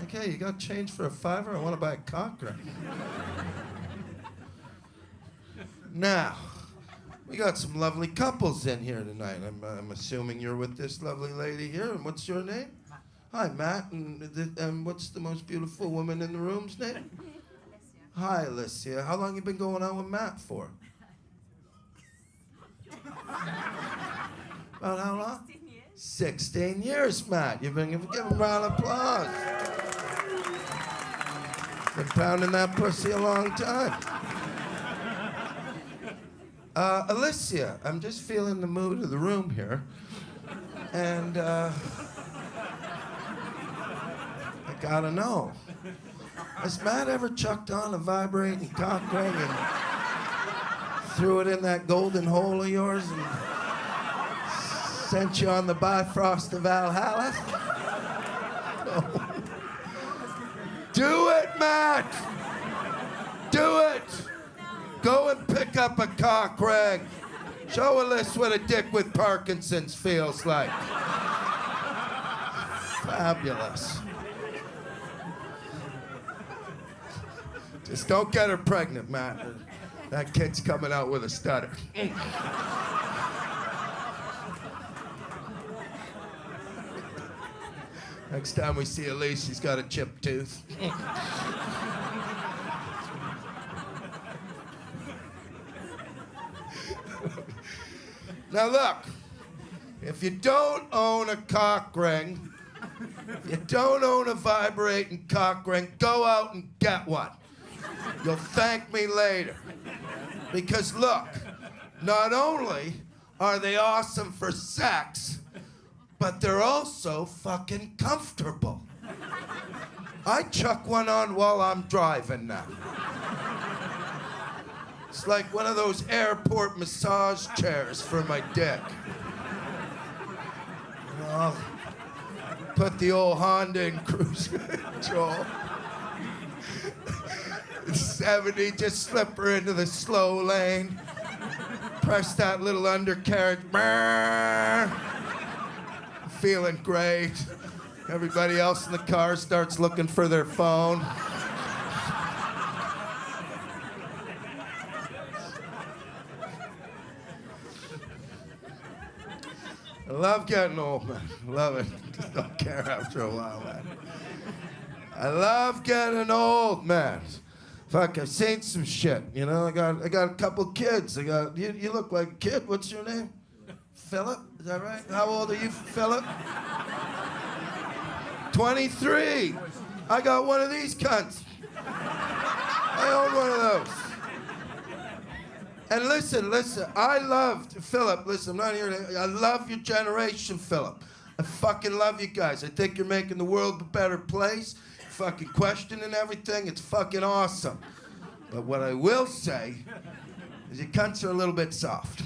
Like, hey, you got change for a $5? I want to buy a cock ring. Now, we got some lovely couples in here tonight. I'm assuming you're with this lovely lady here. And what's your name? Hi, Matt. And what's the most beautiful woman in the room's name? Hi, Alicia. How long you been going out with Matt for? About how long? 16 years, Matt. You've been give him a round of applause. Been pounding that pussy a long time. Alicia, I'm just feeling the mood of the room here. And I gotta know. Has Matt ever chucked on a vibrating cock ring and threw it in that golden hole of yours and sent you on the Bifrost to Valhalla? No. Do it, Matt! Do it! Go and pick up a cock ring. Show Alice what a dick with Parkinson's feels like. Fabulous. Just don't get her pregnant, Matt. That kid's coming out with a stutter. Next time we see Elise, she's got a chipped tooth. Now look, if you don't own a cock ring, if you don't own a vibrating cock ring, go out and get one. You'll thank me later. Because look, not only are they awesome for sex, but they're also fucking comfortable. I chuck one on while I'm driving now. It's like one of those airport massage chairs for my dick. You know, put the old Honda in cruise control. 70, just slip her into the slow lane. Press that little undercarriage. Feeling great. Everybody else in the car starts looking for their phone. I love getting old, man. Love it. Just don't care after a while, man. I love getting old, man. Fuck, I've seen some shit. You know, I got a couple kids. You look like a kid. What's your name? Philip? Is that right? How old are you, Philip? 23. I got one of these cunts. I own one of those. And listen, I loved, Philip, listen, I'm not here to, I love your generation, Philip. I fucking love you guys. I think you're making the world a better place. You're fucking questioning everything. It's fucking awesome. But what I will say is your cunts are a little bit soft.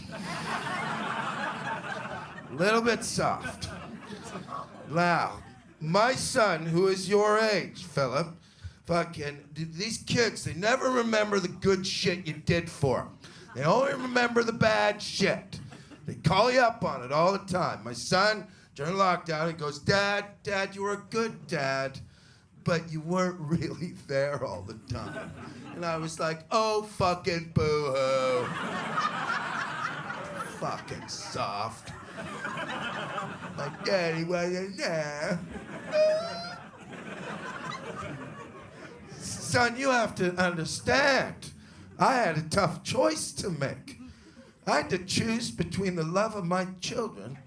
A little bit soft. Now, my son, who is your age, Philip, fucking, these kids, they never remember the good shit you did for them. They only remember the bad shit. They call you up on it all the time. My son, during lockdown, he goes, Dad, you were a good dad, but you weren't really there all the time. And I was like, oh, fucking boo-hoo. Fucking soft. My daddy wasn't there. Son, you have to understand. I had a tough choice to make. I had to choose between the love of my children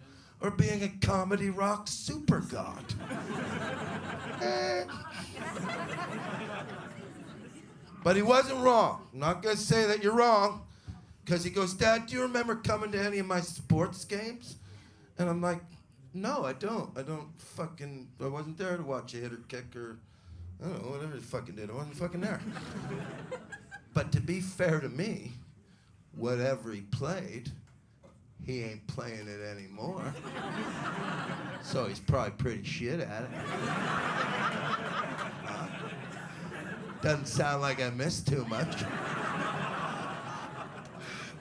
or being a comedy rock super god? But he wasn't wrong. I'm not gonna say that you're wrong, because he goes, Dad, do you remember coming to any of my sports games? And I'm like, no, I don't. I wasn't there to watch a hit or kick or, I don't know, whatever he fucking did. I wasn't fucking there. But to be fair to me, whatever he played, he ain't playing it anymore. So he's probably pretty shit at it. Doesn't sound like I missed too much.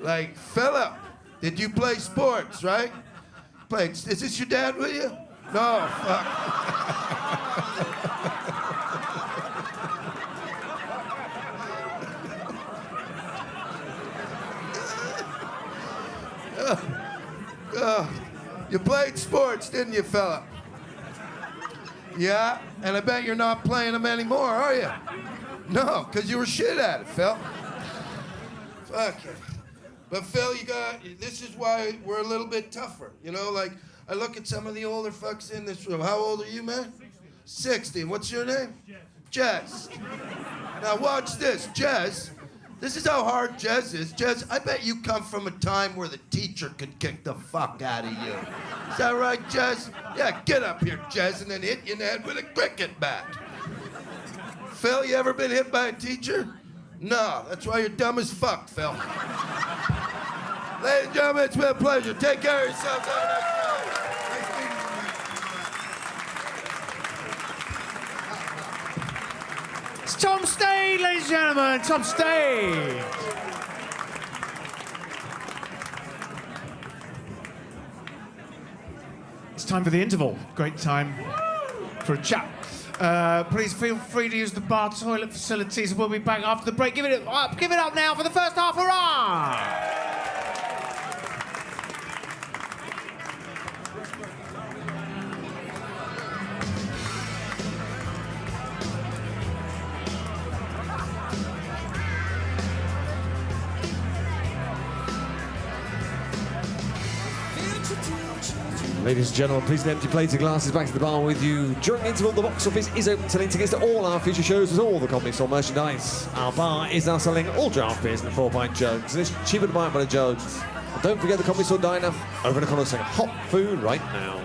Like, Philip, did you play sports, right? Played. Is this your dad with you? No, fuck. You played sports, didn't you, Philip? Yeah, and I bet you're not playing them anymore, are you? No, because you were shit at it, Phil. Fuck it. But Phil, this is why we're a little bit tougher. You know, like, I look at some of the older fucks in this room. How old are you, man? 60. And what's your name? Jez. Now watch this, Jez. This is how hard Jez is. Jez, I bet you come from a time where the teacher could kick the fuck out of you. Is that right, Jez? Yeah, get up here, Jez, and then hit you in the head with a cricket bat. Phil, you ever been hit by a teacher? No, that's why you're dumb as fuck, Phil. Ladies and gentlemen, it's been a pleasure. Take care of yourselves. Have a nice night. Nice meeting you. It's Tom Stade, ladies and gentlemen. Tom Stade. It's time for the interval. Great time for a chat. Please feel free to use the bar toilet facilities. We'll be back after the break. Give it up now for the first half. Hurrah! Ladies and gentlemen, please empty plates and glasses back to the bar with you. During the interval, the box office is open, selling tickets to all our future shows with all the Comedy Store merchandise. Our bar is now selling all draft beers and 4-pint jugs, and it's cheaper to buy it by the jugs. And don't forget the Comedy Store diner over in the corner selling hot food right now.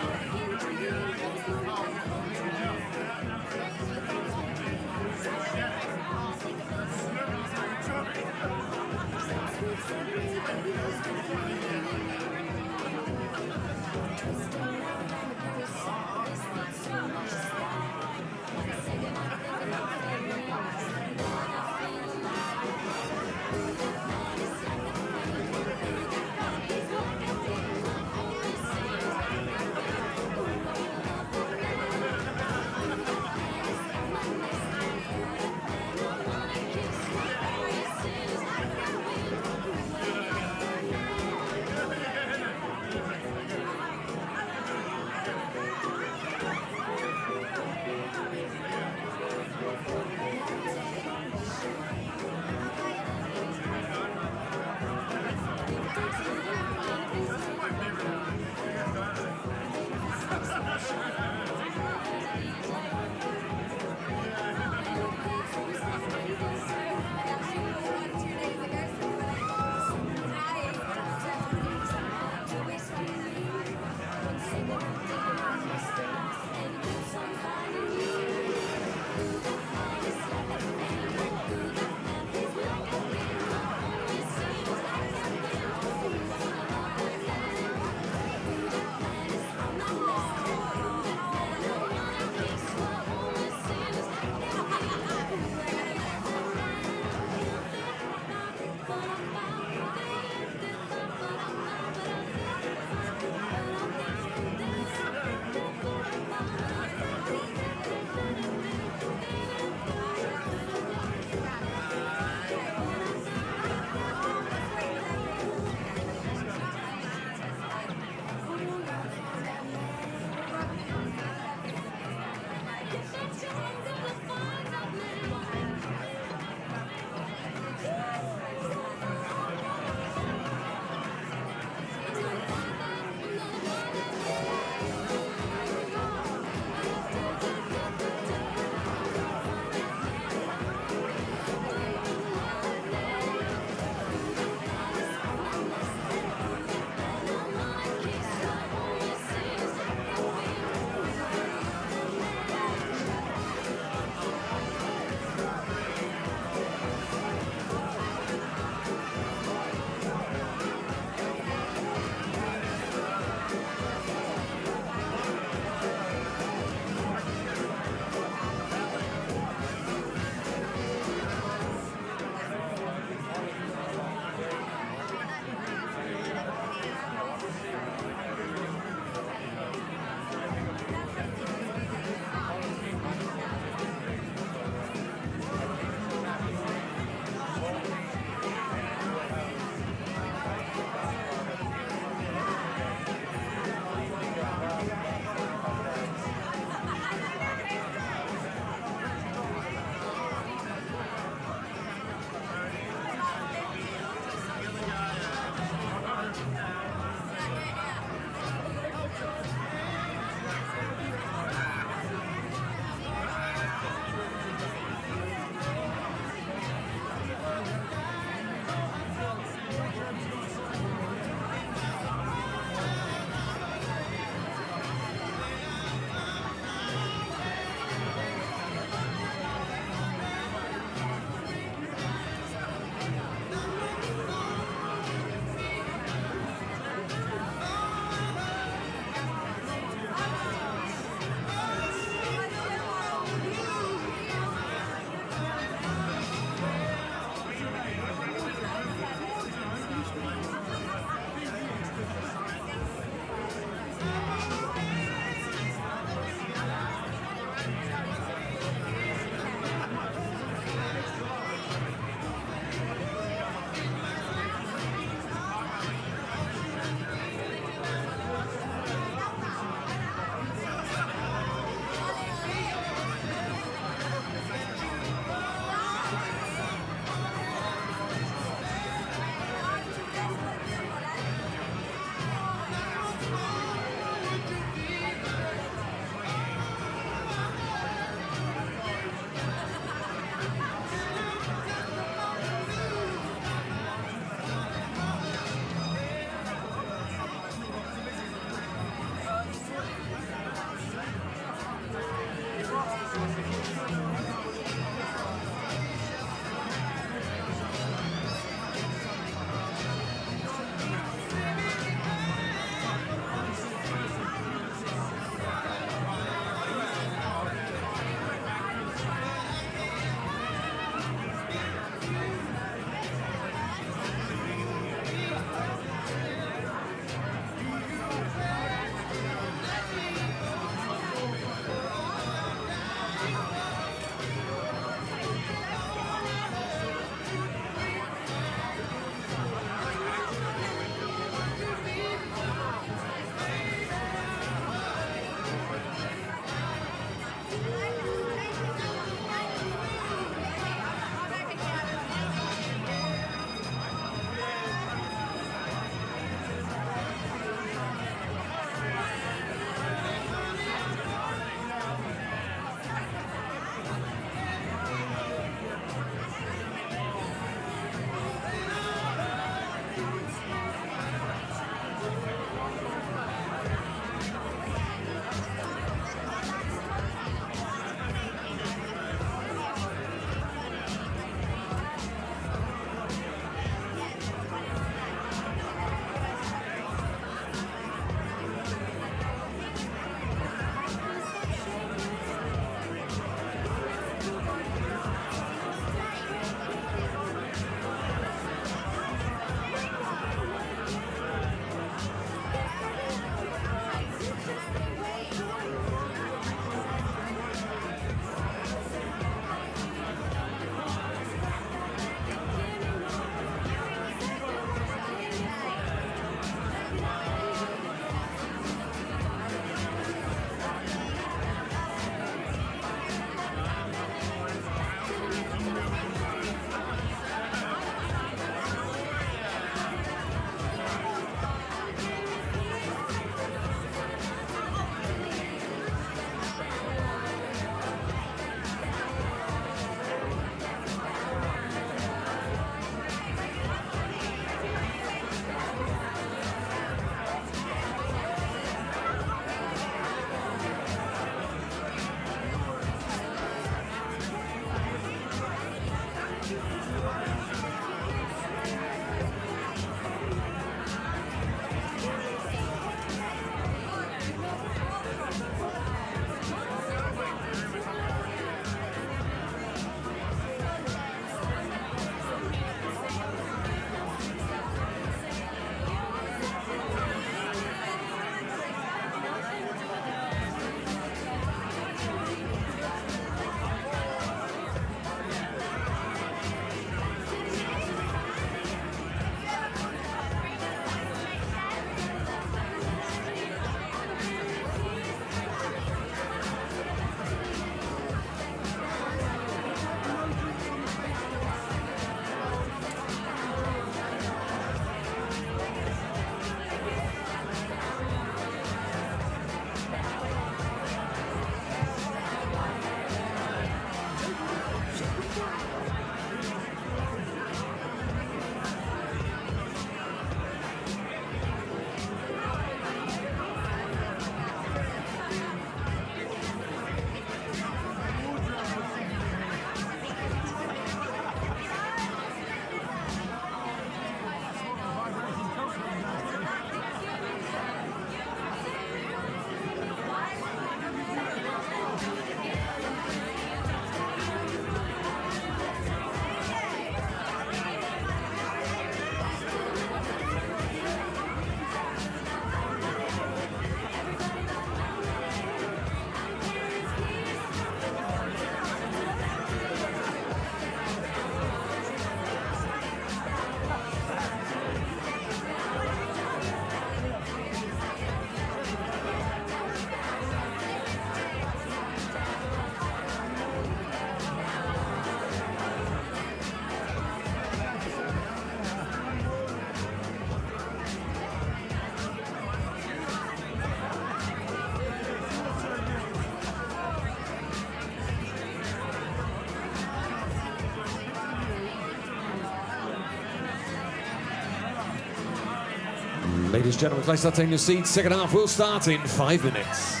Ladies and gentlemen, please start taking your seats. Second half will start in 5 minutes.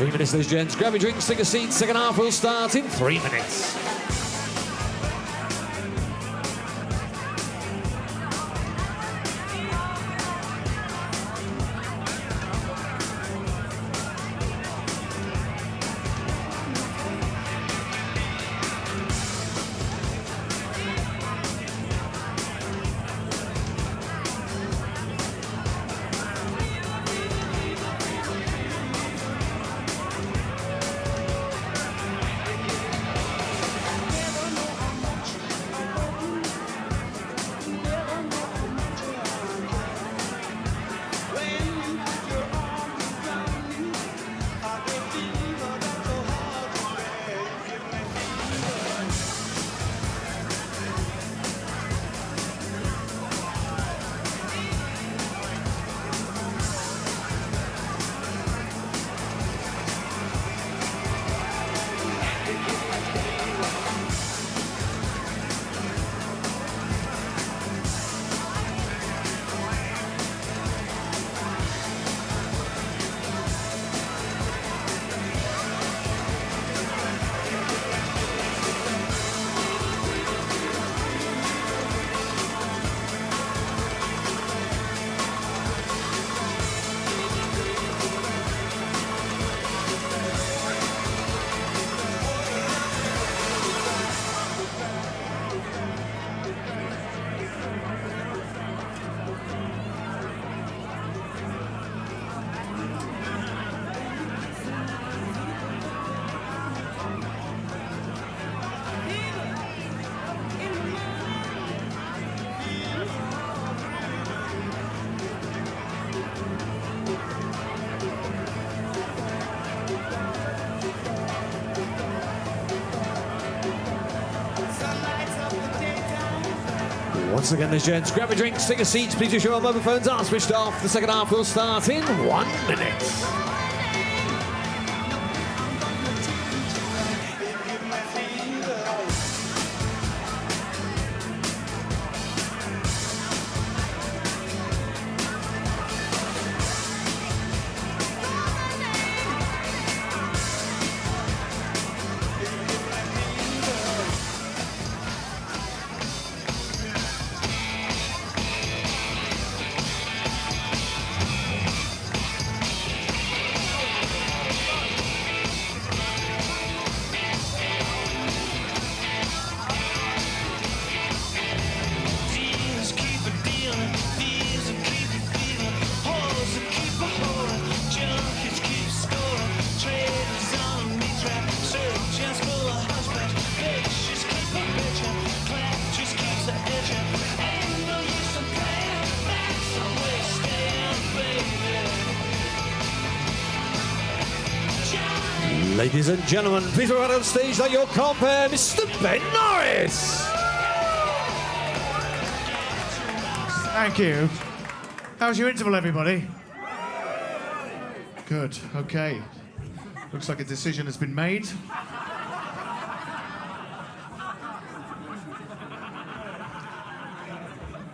Three minutes, ladies and gents. Grab your drinks, take a seat. Second half will start in 3 minutes. Once again, ladies and gents, grab your drinks, take a seat. Please ensure your mobile phones are switched off. The second half will start in 1 minute. Ladies and gentlemen, please welcome on stage like your compere, Mr. Ben Norris. Thank you. How's your interval, everybody? Good, okay. Looks like a decision has been made.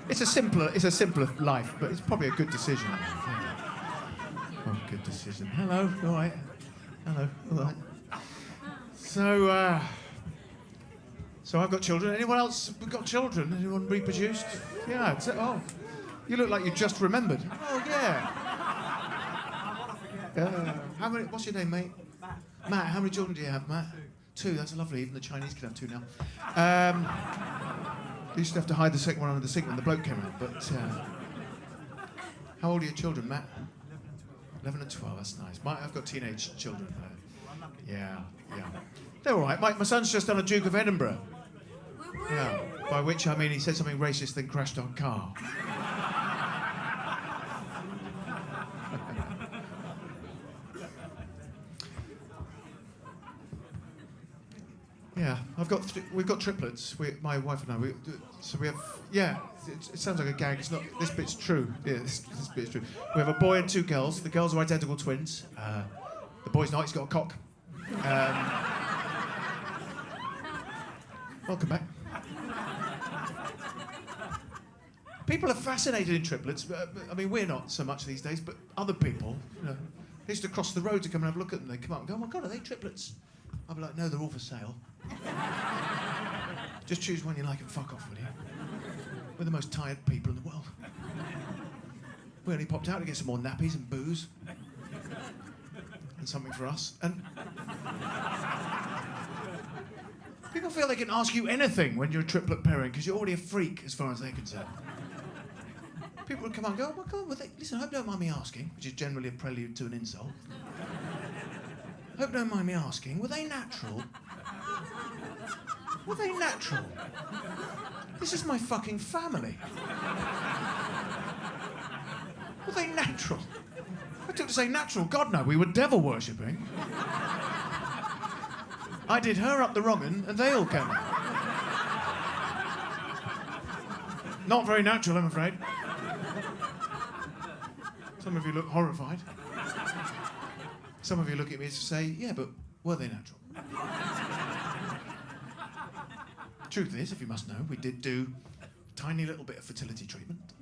It's a simpler life, but it's probably a good decision. Oh, good decision. Hello, all right. Hello, all right. So I've got children. Anyone else got children? Anyone reproduced? Yeah. Oh, you look like you just remembered. Oh, yeah. How many? What's your name, mate? Matt. How many children do you have, Matt? Two. That's lovely. Even the Chinese can have two now. You used to have to hide the second one under the sink when the bloke came around. But how old are your children, Matt? 11 and 12. That's nice. I've got teenage children. Yeah. They're all right. My son's just done a Duke of Edinburgh. Yeah. By which I mean he said something racist, then crashed our car. Yeah, we've got triplets. My wife and I. So we have. Yeah, it sounds like a gag. It's not. This bit's true. Yeah, this bit's true. We have a boy and two girls. The girls are identical twins. The boy's not. He's got a cock. Welcome back. People are fascinated in triplets. I mean, we're not so much these days, but other people, they used to cross the road to come and have a look at them. They come up and go, "Oh my God, are they triplets?" I'd be like, "No, they're all for sale. Just choose one you like and fuck off, will you? We're the most tired people in the world. We only popped out to get some more nappies and booze. And something for us. And people feel they can ask you anything when you're a triplet parent because you're already a freak as far as they're concerned. People would come on and go, "Oh my God, listen, I hope you don't mind me asking," which is generally a prelude to an insult. "Hope you don't mind me asking, were they natural? Were they natural? This is my fucking family. Were they natural?" I took to say natural. God, no, we were devil worshipping. I did her up the wrong end, and they all came. Not very natural, I'm afraid. Some of you look horrified. Some of you look at me and say, "Yeah, but were they natural?" Truth is, if you must know, we did do a tiny little bit of fertility treatment.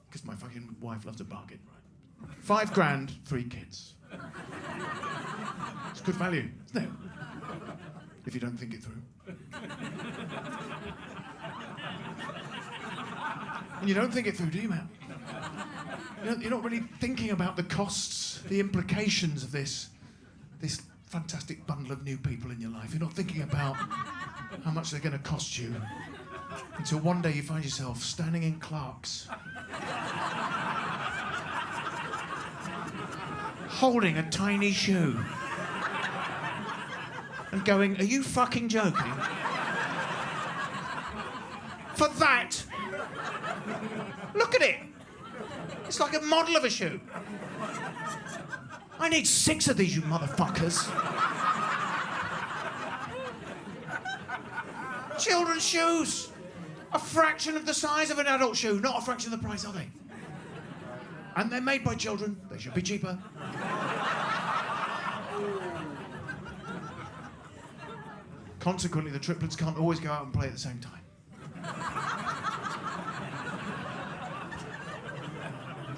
Because my fucking wife loves a bargain, right? $5,000, 3 kids. It's good value, isn't it? If you don't think it through. And you don't think it through, do you, man? You're not really thinking about the costs, the implications of this fantastic bundle of new people in your life. You're not thinking about how much they're going to cost you until one day you find yourself standing in Clark's, holding a tiny shoe and going, "Are you fucking joking? For that? Look at it. It's like a model of a shoe. I need 6 of these, you motherfuckers." Children's shoes. A fraction of the size of an adult shoe, not a fraction of the price, are they? And they're made by children. They should be cheaper. Consequently, the triplets can't always go out and play at the same time.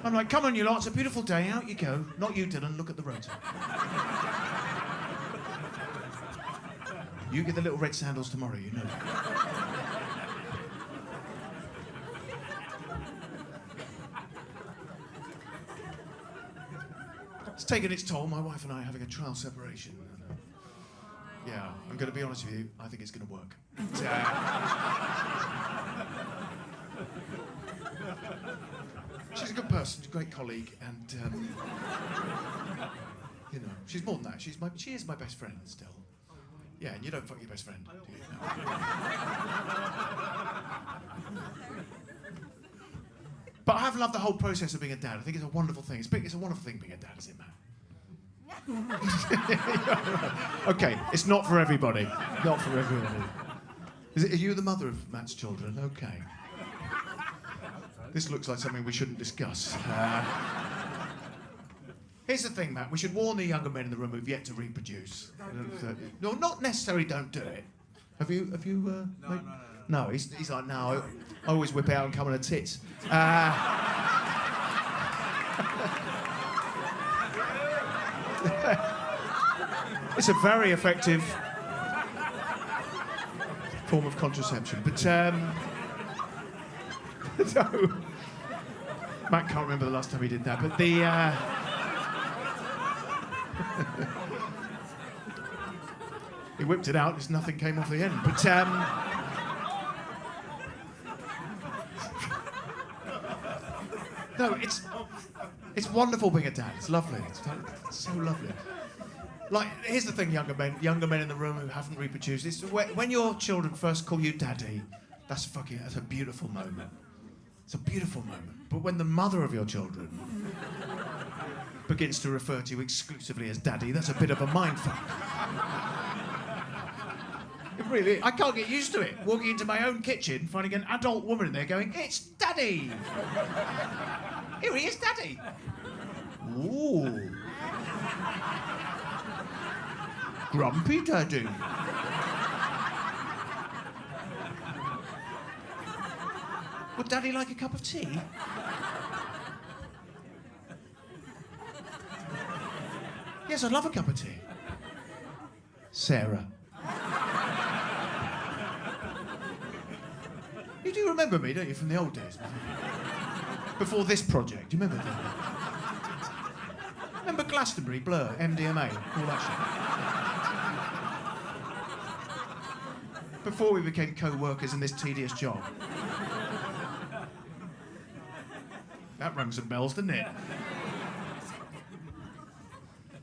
I'm like, "Come on, you lot, it's a beautiful day, out you go." Not you, Dylan, look at the road. You get the little red sandals tomorrow, you know. It's taken its toll. My wife and I are having a trial separation. Yeah, I'm going to be honest with you, I think it's going to work. She's a good person, she's a great colleague, and she's more than that. She is my best friend still. Yeah, and you don't fuck your best friend, do you? No. But I have loved the whole process of being a dad. I think it's a wonderful thing. It's a wonderful thing being a dad, isn't it, man? Okay, it's not for everybody. Not for everybody. Are you the mother of Matt's children? Okay. This looks like something we shouldn't discuss. Here's the thing, Matt. We should warn the younger men in the room who've yet to reproduce. No, not necessarily don't do it. Have you? No, he's like, no, I always whip out and come on a tits. It's a very effective form of contraception, but no. Matt can't remember the last time he did that, but the he whipped it out, just nothing came off the end. But no, it's wonderful being a dad. It's lovely. It's so lovely. Like, here's the thing, younger men in the room who haven't reproduced. It's when your children first call you daddy, that's a beautiful moment. It's a beautiful moment. But when the mother of your children begins to refer to you exclusively as daddy, that's a bit of a mindfuck. It really, I can't get used to it. Walking into my own kitchen, finding an adult woman in there going, "It's daddy! Here he is, daddy!" Ooh. Grumpy daddy. Would daddy like a cup of tea? Yes, I'd love a cup of tea. Sarah. You do remember me, don't you, from the old days? Before this project, do you remember that? Remember Glastonbury, Blur, MDMA, all that shit? Before we became co-workers in this tedious job. That rang some bells, didn't it?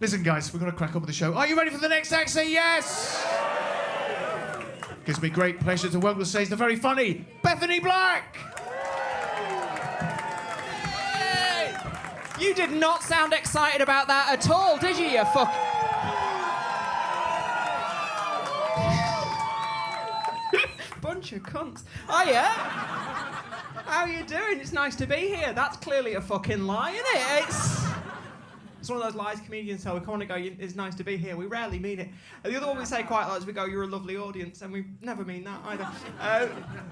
Listen, guys, we've got to crack on with the show. Are you ready for the next act? Say yes! Gives me great pleasure to welcome to the stage the very funny Bethany Black! Yay! You did not sound excited about that at all, did you, you fuck... Bunch of cunts. Oh, yeah? How are you doing? It's nice to be here. That's clearly a fucking lie, isn't it? It's one of those lies comedians tell. We come on and go, "It's nice to be here." We rarely mean it. And the other one we say quite a lot is we go, "You're a lovely audience," and we never mean that either.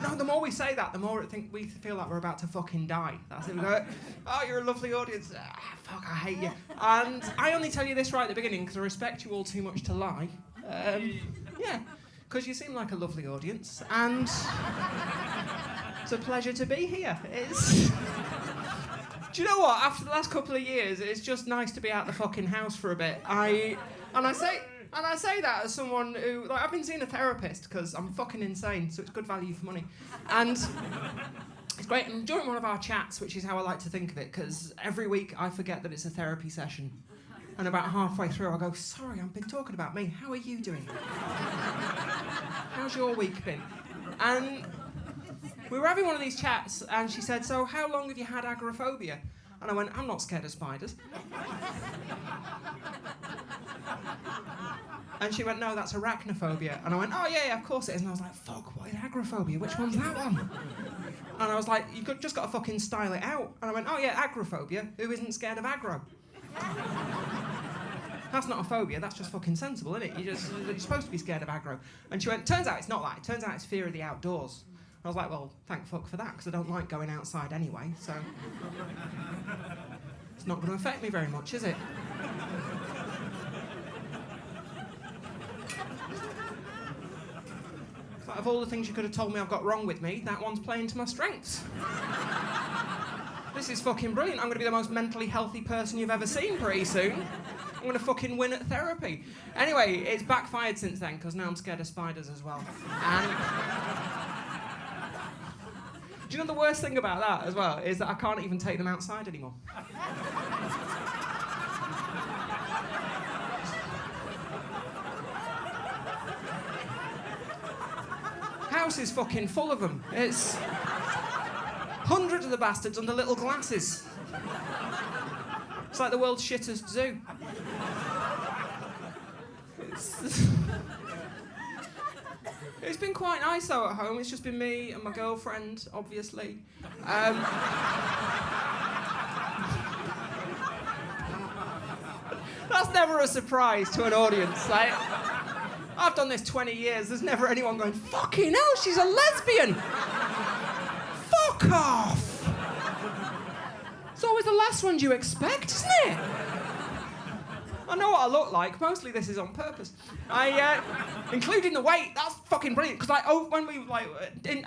No, the more we say that, the more we feel like we're about to fucking die. That's it. We go, "Oh, you're a lovely audience." Fuck, I hate you. And I only tell you this right at the beginning because I respect you all too much to lie. Yeah, because you seem like a lovely audience, and it's a pleasure to be here. Do you know what? After the last couple of years, it's just nice to be out the fucking house for a bit. I say that as someone who, like, I've been seeing a therapist because I'm fucking insane, so it's good value for money. And it's great. And during one of our chats, which is how I like to think of it, because every week I forget that it's a therapy session. And about halfway through, I go, "Sorry, I've been talking about me. How are you doing? How's your week been?" And we were having one of these chats, and she said, "So how long have you had agoraphobia?" And I went, "I'm not scared of spiders." And she went, "No, that's arachnophobia." And I went, "Oh, yeah, of course it is." And I was like, "Fuck, what is agoraphobia? Which one's that one?" And I was like, "You've just got to fucking style it out." And I went, "Oh, yeah, agoraphobia. Who isn't scared of aggro?" That's not a phobia, that's just fucking sensible, isn't it? You're supposed to be scared of aggro. And she went, "Turns out it's not that. It turns out it's fear of the outdoors." I was like, "Well, thank fuck for that, because I don't like going outside anyway, so it's not going to affect me very much, is it?" It's like, of all the things you could have told me I've got wrong with me, that one's playing to my strengths. This is fucking brilliant. I'm going to be the most mentally healthy person you've ever seen pretty soon. I'm going to fucking win at therapy. Anyway, it's backfired since then, because now I'm scared of spiders as well. And do you know the worst thing about that as well is that I can't even take them outside anymore. House is fucking full of them. It's hundreds of the bastards under little glasses. It's like the world's shittest zoo. It's been quite nice though at home. It's just been me and my girlfriend, obviously. That's never a surprise to an audience. Like, I've done this 20 years. There's never anyone going, fucking hell, she's a lesbian. Fuck off. It's always the last ones you expect, isn't it? I know what I look like. Mostly this is on purpose. Including the weight. That's fucking brilliant. Because when we I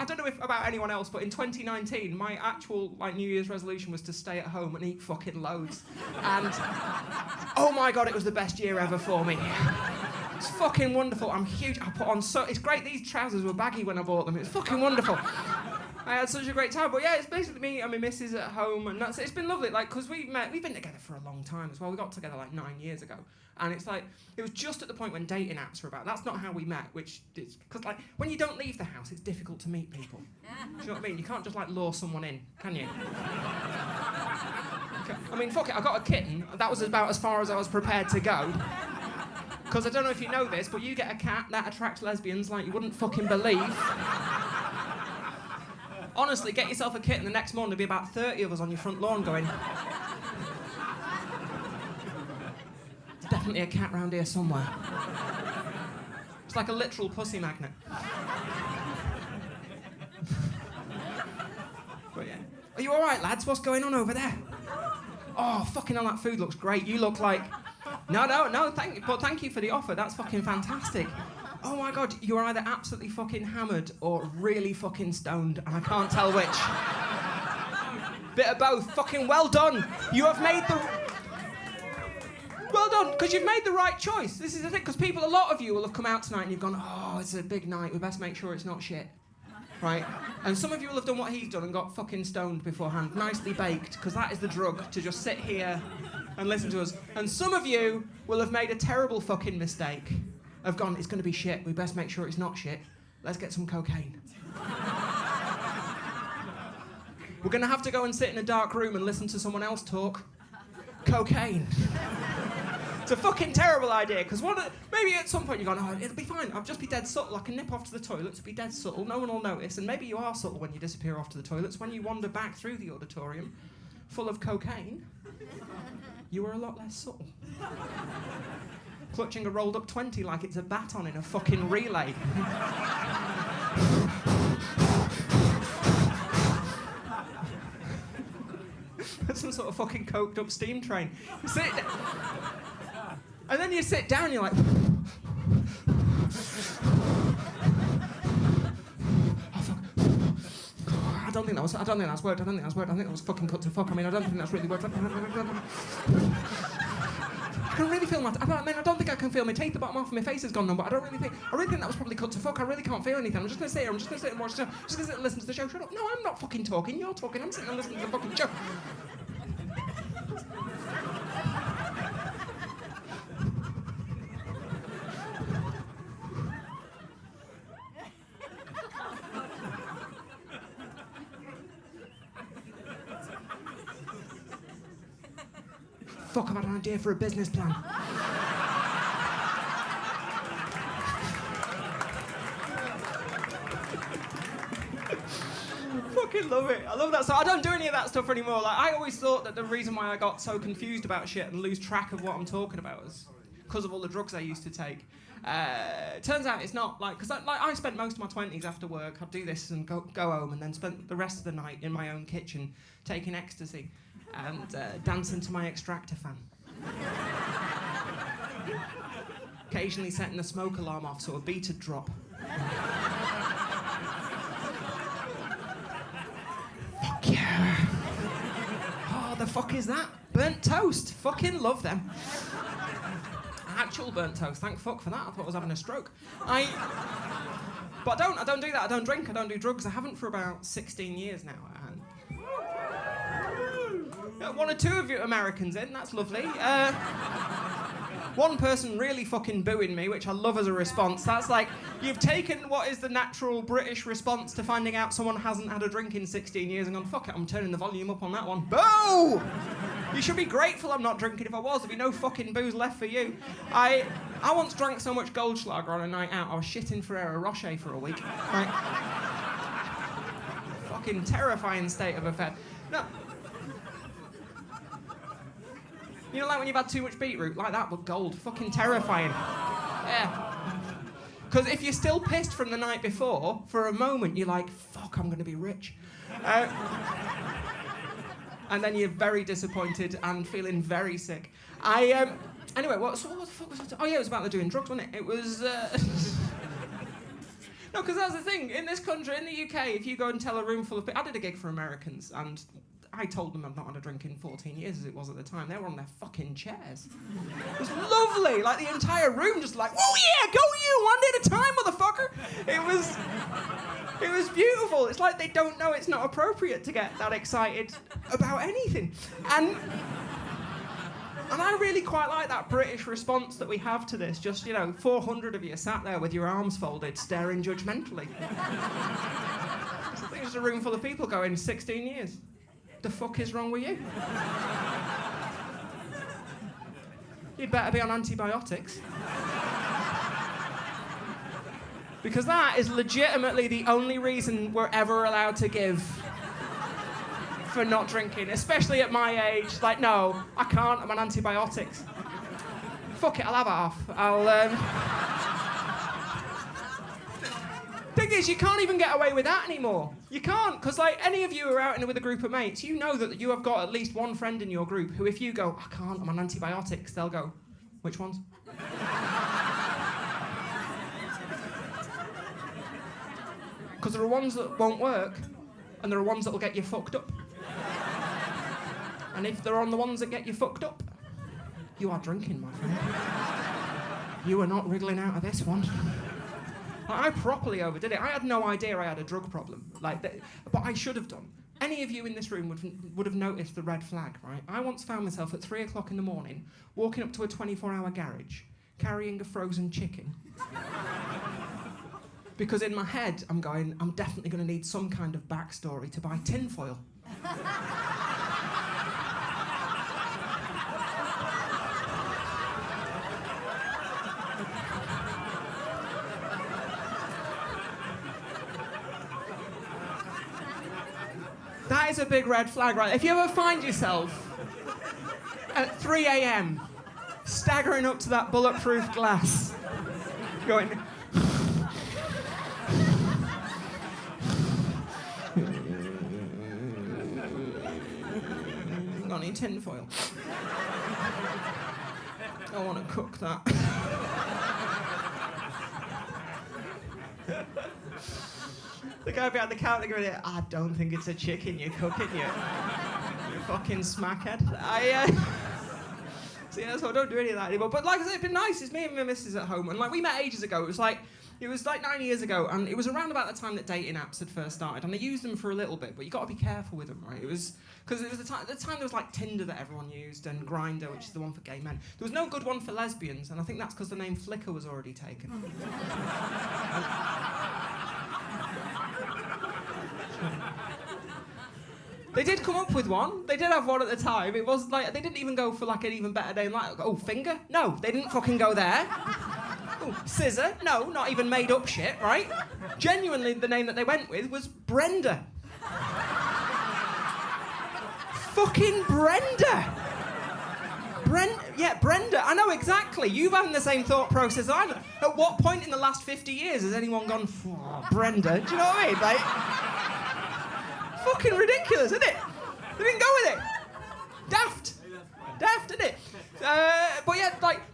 don't know if about anyone else, but in 2019, my actual New Year's resolution was to stay at home and eat fucking loads. And oh my god, it was the best year ever for me. It's fucking wonderful. I'm huge. I put on it's great. These trousers were baggy when I bought them. It was fucking wonderful. I had such a great time. But yeah, it's basically me and my missus at home, and that's it. It's been lovely. Because we've been together for a long time as well. We got together 9 years ago. And it's it was just at the point when dating apps were about. That's not how we met, which is, because when you don't leave the house, it's difficult to meet people. Do you know what I mean? You can't just lure someone in, can you? I mean, fuck it, I got a kitten. That was about as far as I was prepared to go. Because I don't know if you know this, but you get a cat that attracts lesbians like you wouldn't fucking believe. Honestly, get yourself a kitten, the next morning there'll be about 30 of us on your front lawn going, there's definitely a cat round here somewhere. It's like a literal pussy magnet. But yeah. Are you alright, lads? What's going on over there? Oh, fucking hell, that food looks great. You look like... No, thank you for the offer. That's fucking fantastic. Oh my god, you're either absolutely fucking hammered or really fucking stoned, and I can't tell which. Bit of both. Fucking well done. You have made the... Well done, because you've made the right choice. This is the thing, because a lot of you will have come out tonight and you've gone, oh, it's a big night, we best make sure it's not shit. Right? And some of you will have done what he's done and got fucking stoned beforehand, nicely baked, because that is the drug, to just sit here and listen to us. And some of you will have made a terrible fucking mistake. Have gone, it's going to be shit, we best make sure it's not shit. Let's get some cocaine. We're going to have to go and sit in a dark room and listen to someone else talk. Cocaine. It's a fucking terrible idea, because maybe at some point you're going, oh, it'll be fine, I'll just be dead subtle, I can nip off to the toilets, be dead subtle, no one will notice, and maybe you are subtle when you disappear off to the toilets. When you wander back through the auditorium full of cocaine, you were a lot less subtle. Clutching a rolled up 20 like it's a baton in a fucking relay. Some sort of fucking coked up steam train. And then you sit down, you're like... Oh, fuck. I don't think that was worked. I think that was fucking cut to fuck. I mean, I don't think that's really worked. I can really feel I don't think I can feel my teeth. The bottom half of my face has gone numb, but I really think that was probably cut to fuck. I really can't feel anything. I'm just gonna sit here. I'm just gonna sit and watch the show. I'm just gonna sit and listen to the show. Shut up. No, I'm not fucking talking. You're talking. I'm sitting and listening to the fucking show. Fuck, I've had an idea for a business plan. Fucking love it. I love that. So I don't do any of that stuff anymore. I always thought that the reason why I got so confused about shit and lose track of what I'm talking about is because of all the drugs I used to take. Turns out it's not because I spent most of my 20s after work. I'd do this and go home, and then spent the rest of the night in my own kitchen taking ecstasy and dancing to my Extractor fan. Occasionally setting the smoke alarm off so a beat would drop. Fuck yeah. Oh, the fuck is that? Burnt toast. Fucking love them. Actual burnt toast. Thank fuck for that. I thought I was having a stroke. But I don't do that. I don't drink. I don't do drugs. I haven't for about 16 years now. One or two of you Americans in, that's lovely. One person really fucking booing me, which I love as a response. That's like, you've taken what is the natural British response to finding out someone hasn't had a drink in 16 years and gone, fuck it, I'm turning the volume up on that one. Boo! You should be grateful I'm not drinking. If I was, there'd be no fucking booze left for you. I once drank so much Goldschlager on a night out, I was shitting Ferrero Rocher for a week. Like, fucking terrifying state of affairs. No. You know, like when you've had too much beetroot, like that, but gold. Fucking terrifying. Yeah. Because if you're still pissed from the night before, for a moment you're like, fuck, I'm going to be rich. And then you're very disappointed and feeling very sick. Anyway, what the fuck was I Oh yeah, it was about the doing drugs, wasn't it? It was... No, because that's the thing. In this country, in the UK, if you go and tell a room full of people... I did a gig for Americans, and I told them I've not had a drink in 14 years, as it was at the time. They were on their fucking chairs. It was lovely. Like, the entire room just like, oh yeah, go you, one day at a time, motherfucker. It was beautiful. It's like they don't know it's not appropriate to get that excited about anything. And I really quite like that British response that we have to this. Just, 400 of you sat there with your arms folded, staring judgmentally. I think it's a room full of people going, 16 years. The fuck is wrong with you? You'd better be on antibiotics. Because that is legitimately the only reason we're ever allowed to give for not drinking, especially at my age. Like, no, I can't, I'm on antibiotics. Fuck it, I'll have half. Thing is, you can't even get away with that anymore. You can't, because like any of you who are out with a group of mates, you know that you have got at least one friend in your group who, if you go, I can't, I'm on antibiotics, they'll go, which ones? Because there are ones that won't work, and there are ones that will get you fucked up. And if they're on the ones that get you fucked up, you are drinking, my friend. You are not wriggling out of this one. I properly overdid it. I had no idea I had a drug problem, but I should have done. Any of you in this room would have noticed the red flag, right? I once found myself at 3 o'clock in the morning, walking up to a 24-hour garage, carrying a frozen chicken. Because in my head, I'm going, I'm definitely going to need some kind of backstory to buy tinfoil. That is a big red flag, right? If you ever find yourself at 3 a.m. staggering up to that bulletproof glass, going... Got any tinfoil? I want to cook that. The guy behind the counter going, I don't think it's a chicken you're cooking, you fucking smackhead. So I don't do any of that anymore. But like I said, it's been nice. It's me and my missus at home. And like we met ages ago. It was like 9 years ago. And it was around about the time that dating apps had first started. And I used them for a little bit, but you got to be careful with them, right? It was, because it was the time there was like Tinder that everyone used and Grindr, which is the one for gay men. There was no good one for lesbians. And I think that's because the name Flickr was already taken. They did come up with one. They did have one at the time. It was like, they didn't even go for like an even better name like, oh, Finger? No, they didn't fucking go there. Oh, Scissor? No, not even made up shit, right? Genuinely, the name that they went with was Brenda. Fucking Brenda. Brenda. I know exactly. You've had the same thought process I know. At what point in the last 50 years has anyone gone, oh, Brenda? Do you know what I mean? Like, fucking ridiculous, isn't it? They didn't go with it. Daft, isn't it?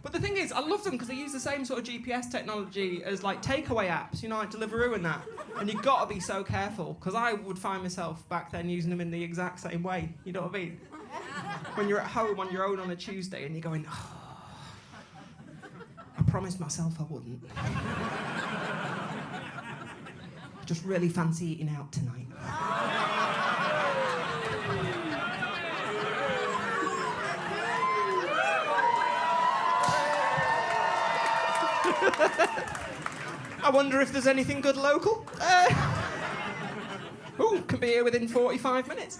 But the thing is, I love them because they use the same sort of GPS technology as like takeaway apps, like Deliveroo and that. And you've got to be so careful because I would find myself back then using them in the exact same way. You know what I mean? When you're at home on your own on a Tuesday and you're going, oh, I promised myself I wouldn't. I just really fancy eating out tonight. I wonder if there's anything good local. Can be here within 45 minutes.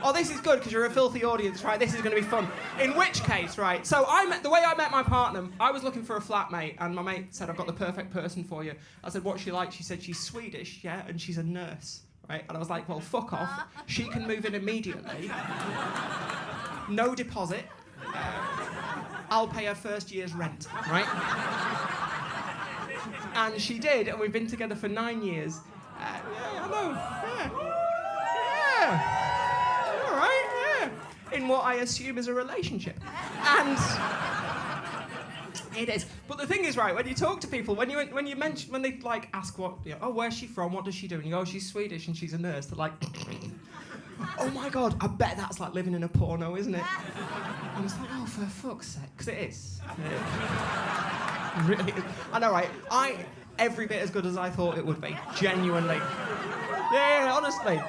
oh, this is good because you're a filthy audience, right? This is going to be fun. In which case, right, so the way I met my partner, I was looking for a flatmate, and my mate said, I've got the perfect person for you. I said, what's she like? She said, she's Swedish, yeah, and she's a nurse, right? And I was like, well, fuck off. She can move in immediately. No deposit. I'll pay her first year's rent, right? And she did, and we've been together for 9 years. Yeah, I know. Yeah. All right, yeah. In what I assume is a relationship. And it is. But the thing is, right, when you talk to people, when they like ask what, you know, oh, where's she from? What does she do? And you go, oh, she's Swedish and she's a nurse. They're like, oh my God, I bet that's like living in a porno, isn't it? And it's like, oh, for fuck's sake, because it is. It really is. I know, right? Every bit as good as I thought it would be, genuinely. Yeah, honestly.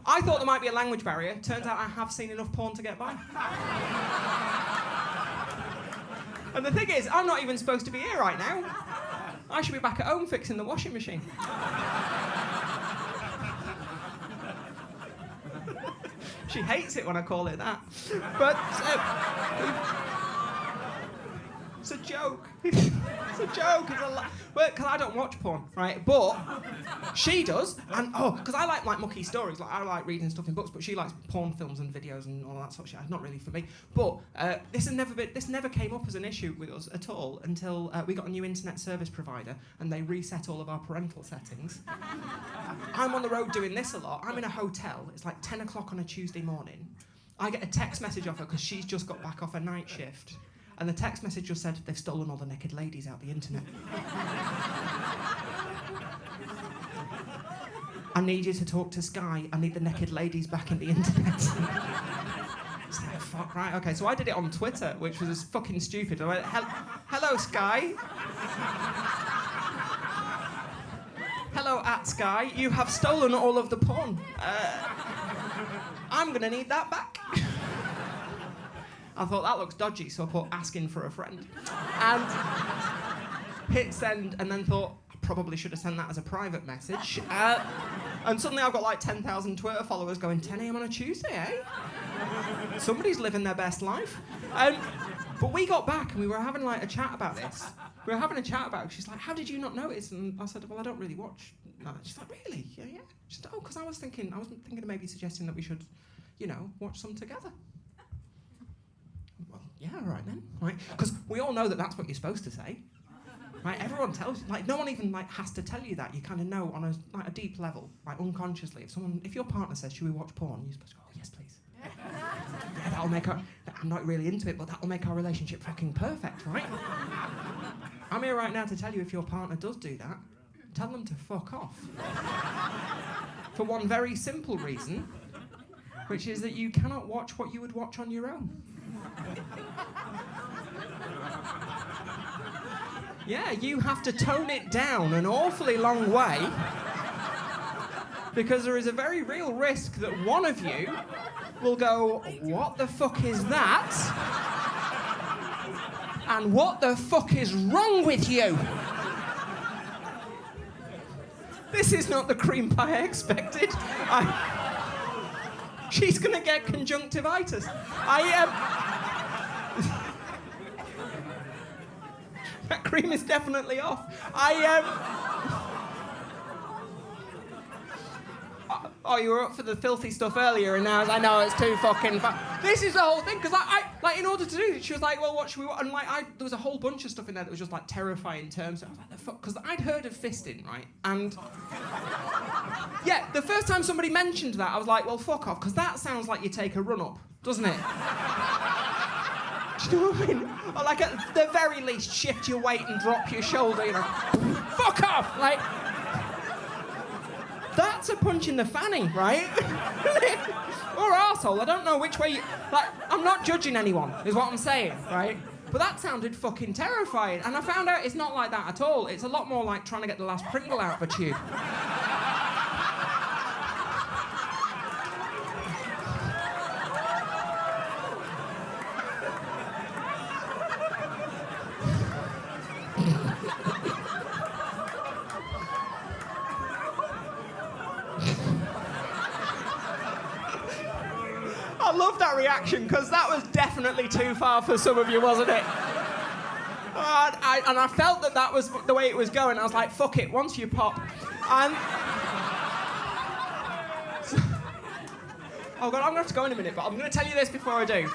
I thought there might be a language barrier. Turns out I have seen enough porn to get by. And the thing is, I'm not even supposed to be here right now. I should be back at home fixing the washing machine. She hates it when I call it that. But it's a joke. It's a joke. Well, because I don't watch porn, right? But she does, and because I like mucky stories. Like I like reading stuff in books, but she likes porn films and videos and all that sort of shit. It's not really for me. But this never came up as an issue with us at all until we got a new internet service provider and they reset all of our parental settings. I'm on the road doing this a lot. I'm in a hotel. It's like 10 o'clock on a Tuesday morning. I get a text message off her because she's just got back off a night shift. And the text message just said, they've stolen all the naked ladies out the internet. I need you to talk to Sky. I need the naked ladies back in the internet. It's like, fuck, right, okay. So I did it on Twitter, which was just fucking stupid. I went, hello, Sky. Hello, @Sky. You have stolen all of the porn. I'm gonna need that back. I thought that looks dodgy, so I put asking for a friend. And hit send, and then thought, I probably should have sent that as a private message. And suddenly I've got like 10,000 Twitter followers going, 10 a.m. on a Tuesday, eh? Somebody's living their best life. But we got back and we were having like a chat about this. We were having a chat about it. She's like, how did you not notice? And I said, well, I don't really watch that. She's like, really? Yeah. She said, oh, because I was thinking of maybe suggesting that we should, watch some together. Well, yeah, all right then, right? Because we all know that that's what you're supposed to say, right? Everyone tells you, like, no one even like has to tell you that. You kind of know on a deep level, like unconsciously. If your partner says, "Should we watch porn?" You're supposed to go, "Oh yes, please." Yeah, that'll make our. I'm not really into it, but that'll make our relationship fucking perfect, right? I'm here right now to tell you, if your partner does do that, tell them to fuck off. For one very simple reason, which is that you cannot watch what you would watch on your own. Yeah, you have to tone it down an awfully long way because there is a very real risk that one of you will go, what the fuck is that? And what the fuck is wrong with you? This is not the cream pie I expected. She's gonna get conjunctivitis. That cream is definitely off. Oh, you were up for the filthy stuff earlier, and now I know it's too fucking. This is the whole thing, because like in order to do it, she was like, well, what should we watch? And like, there was a whole bunch of stuff in there that was just like terrifying terms. I was like, the fuck, because I'd heard of fisting, right? And yeah, the first time somebody mentioned that, I was like, well, fuck off, because that sounds like you take a run up, doesn't it? Do you know what I mean? Or like at the very least, shift your weight and drop your shoulder, fuck off! Like, that's a punch in the fanny, right? Or arsehole, I don't know which way like, I'm not judging anyone, is what I'm saying, right? But that sounded fucking terrifying, and I found out it's not like that at all. It's a lot more like trying to get the last Pringle out of a tube. reaction, because that was definitely too far for some of you, wasn't it? And I felt that was the way it was going. I was like, fuck it, once you pop. And... oh, God, I'm going to have to go in a minute, but I'm going to tell you this before I do.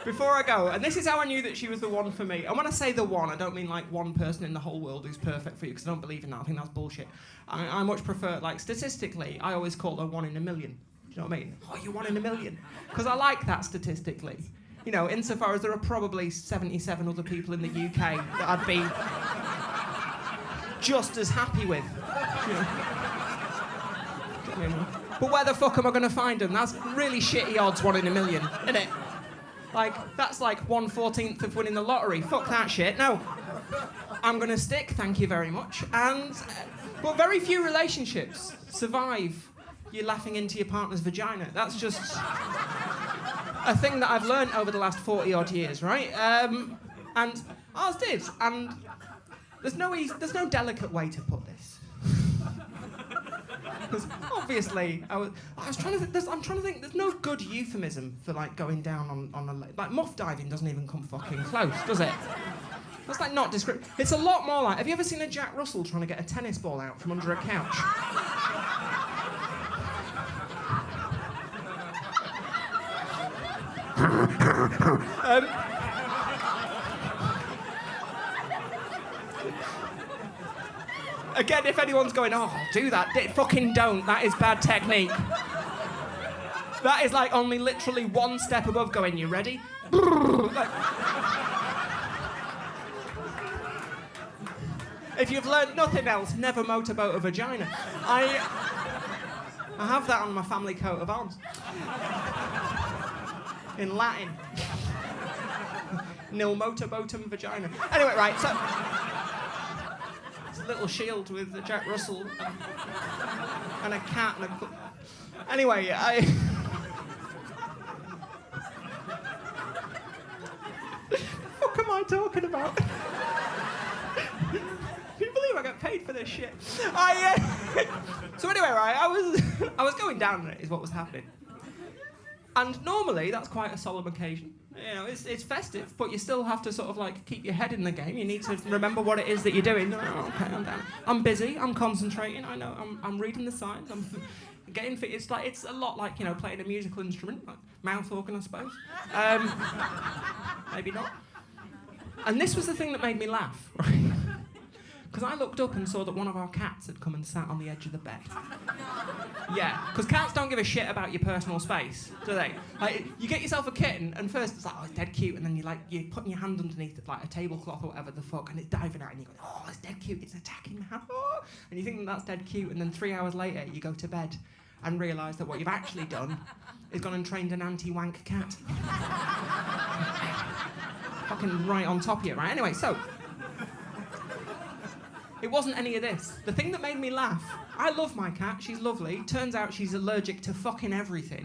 Before I go, and this is how I knew that she was the one for me. And when I say the one, I don't mean like one person in the whole world who's perfect for you, because I don't believe in that. I think that's bullshit. I much prefer, like, statistically, I always call her 1 in a million. Do you know what I mean? Oh, you're 1 in a million. Because I like that statistically. You know, insofar as there are probably 77 other people in the UK that I'd be just as happy with. You know? Do you know what I mean? But where the fuck am I going to find them? That's really shitty odds, 1 in a million, isn't it? Like, that's like 1/14 of winning the lottery. Fuck that shit. No. I'm going to stick, thank you very much. And, but very few relationships survive you laughing into your partner's vagina. That's just a thing that I've learned over the last 40 odd years, right? And ours did. And there's no delicate way to put this. Because obviously, I'm trying to think. There's no good euphemism for like going down on a like muff diving doesn't even come fucking close, does it? That's like not descriptive. It's a lot more like. Have you ever seen a Jack Russell trying to get a tennis ball out from under a couch? Again, if anyone's going, oh, do that, fucking don't. That is bad technique. That is like only literally one step above going, you ready? If you've learned nothing else, never motorboat a vagina. I have that on my family coat of arms. In Latin. Nil motorboatum vagina. Anyway, right, so... a little shield with the Jack Russell and a cat and a... Anyway, what the fuck am I talking about? Can you believe I got paid for this shit? So anyway, right, I was going down on it, is what was happening. And normally, that's quite a solemn occasion. You know, it's festive, but you still have to sort of like keep your head in the game. You need to remember what it is that you're doing. Oh, okay, I'm down. I'm busy. I'm concentrating. I know. I'm reading the signs. I'm getting fit. It's a lot like, you know, playing a musical instrument, like mouth organ, I suppose. Maybe not. And this was the thing that made me laugh, right? Because I looked up and saw that one of our cats had come and sat on the edge of the bed. Yeah, because cats don't give a shit about your personal space, do they? Like, you get yourself a kitten, and first it's like, oh, it's dead cute, and then you're putting your hand underneath it, like a tablecloth or whatever the fuck, and it's diving out, and you go, oh, it's dead cute, it's attacking my hand, oh. And you think that that's dead cute, and then 3 hours later you go to bed and realise that what you've actually done is gone and trained an anti-wank cat. Fucking right on top of you, right? Anyway, so... it wasn't any of this. The thing that made me laugh, I love my cat, she's lovely. Turns out she's allergic to fucking everything.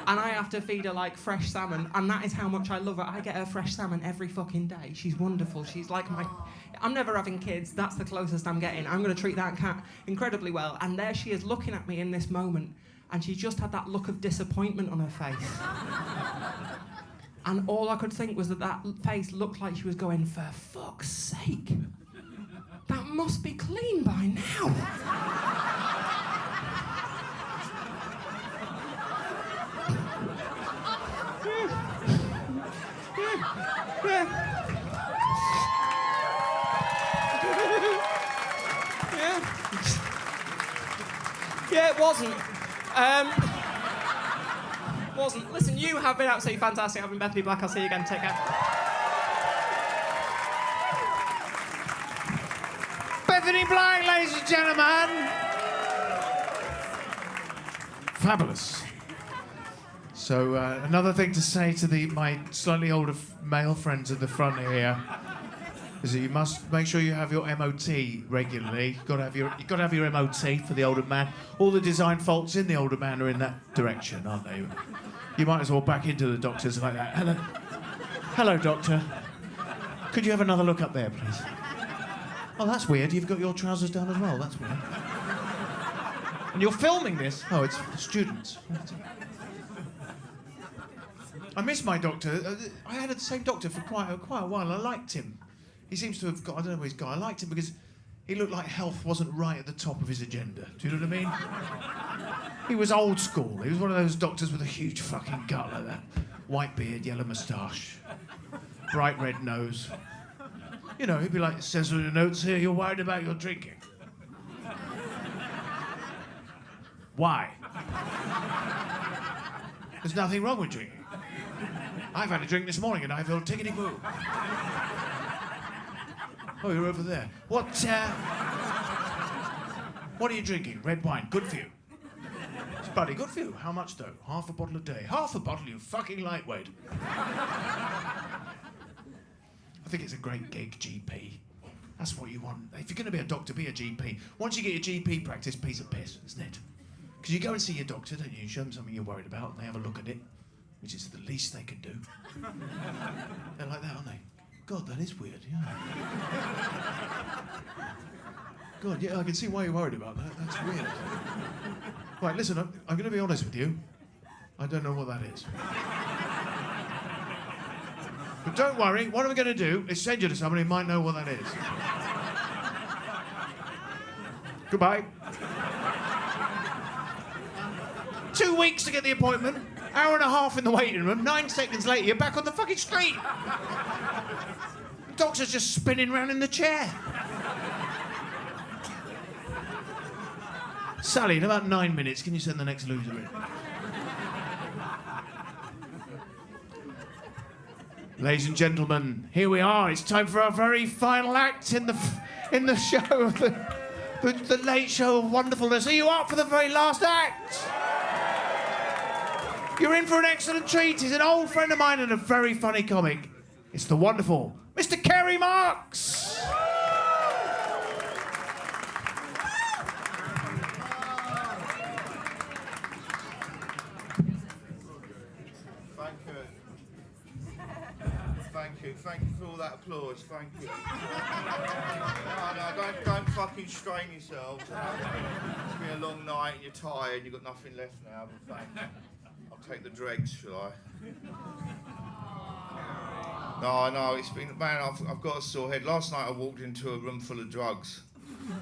And I have to feed her like fresh salmon, and that is how much I love her. I get her fresh salmon every fucking day. She's wonderful. She's like my... I'm never having kids, that's the closest I'm getting. I'm gonna treat that cat incredibly well. And there she is looking at me in this moment, and she just had that look of disappointment on her face. And all I could think was that face looked like she was going, for fuck's sake. That must be clean by now. Yeah, it wasn't. Wasn't. Listen, you have been absolutely fantastic. I've been Bethany Black. I'll see you again. Take care. Bethany Black, ladies and gentlemen. Fabulous. So another thing to say to my slightly older male friends at the front here is that you must make sure you have your MOT regularly. You've got to have your MOT for the older man. All the design faults in the older man are in that direction, aren't they? You might as well back into the doctors like that. Hello, doctor. Could you have another look up there, please? Oh, that's weird. You've got your trousers down as well. That's weird. And you're filming this? Oh, it's for students. I miss my doctor. I had the same doctor for quite a while. I liked him. He seems to have got, I don't know where he's got. I liked him because he looked like health wasn't right at the top of his agenda. Do you know what I mean? He was old school. He was one of those doctors with a huge fucking gut like that. White beard, yellow moustache, bright red nose. You know, he'd be like, it says on your notes here, you're worried about your drinking. Why? There's nothing wrong with drinking. I've had a drink this morning and I feel tickety-boo. Oh, you're over there. What are you drinking? Red wine. Good for you. It's bloody good for you. How much, though? Half a bottle a day. Half a bottle, you fucking lightweight. I think it's a great gig, GP. That's what you want. If you're going to be a doctor, be a GP. Once you get your GP practice, piece of piss, isn't it? Because you go and see your doctor, don't you? You show them something you're worried about, and they have a look at it, which is the least they can do. They're like that, aren't they? God, that is weird, yeah. God, yeah, I can see why you're worried about that. That's weird. Right, listen, I'm going to be honest with you. I don't know what that is. But don't worry, what I'm going to do is send you to somebody who might know what that is. Goodbye. 2 weeks to get the appointment, hour and a half in the waiting room, 9 seconds later, you're back on the fucking street. The doctor's just spinning around in the chair. Sally, in about 9 minutes, can you send the next loser in? Ladies and gentlemen, here we are. It's time for our very final act in the show of the late show of wonderfulness. Are you up for the very last act? You're in for an excellent treat. He's an old friend of mine and a very funny comic. It's the wonderful Mr. Kerry Marks. Thank you for all that applause, thank you. No, don't fucking strain yourselves. It's been a long night and you're tired, you've got nothing left now, but thank you. I'll take the dregs, shall I? No, it's been, man, I've got a sore head. Last night I walked into a room full of drugs,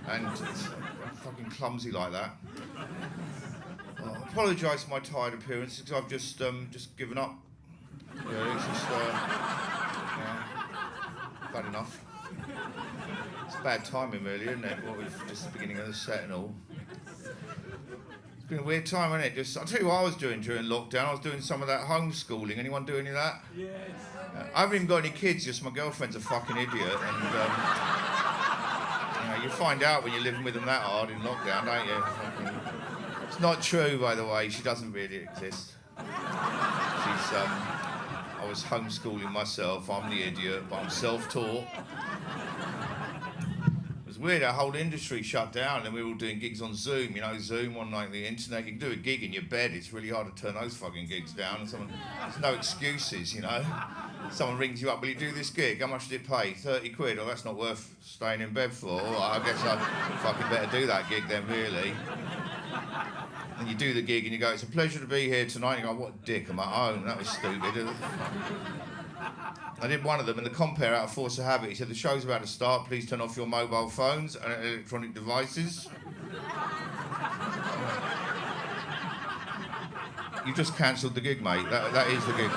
and I'm fucking clumsy like that. I apologise for my tired appearance, because I've just given up. Yeah, it's just, bad enough. It's bad timing, really, isn't it? What was just the beginning of the set and all. It's been a weird time, hasn't it? I'll tell you what I was doing during lockdown. I was doing some of that homeschooling. Anyone do any of that? Yes. I haven't even got any kids. Just my girlfriend's a fucking idiot, and you find out when you're living with them that hard in lockdown, don't you? It's not true, by the way. She doesn't really exist. She's I was homeschooling myself. I'm the idiot, but I'm self-taught. It was weird. Our whole industry shut down, and we were all doing gigs on Zoom. You know, Zoom on like the internet. You can do a gig in your bed. It's really hard to turn those fucking gigs down. And there's no excuses, you know. Someone rings you up. Will you do this gig? How much did it pay? 30 quid. Oh, that's not worth staying in bed for. Well, I guess I fucking better do that gig then, really. And you do the gig and you go, it's a pleasure to be here tonight. And you go, what a dick, I'm at home. That was stupid. I did one of them, and the compere out of force of habit, he said, the show's about to start, please turn off your mobile phones and electronic devices. You just cancelled the gig, mate. That is the gig.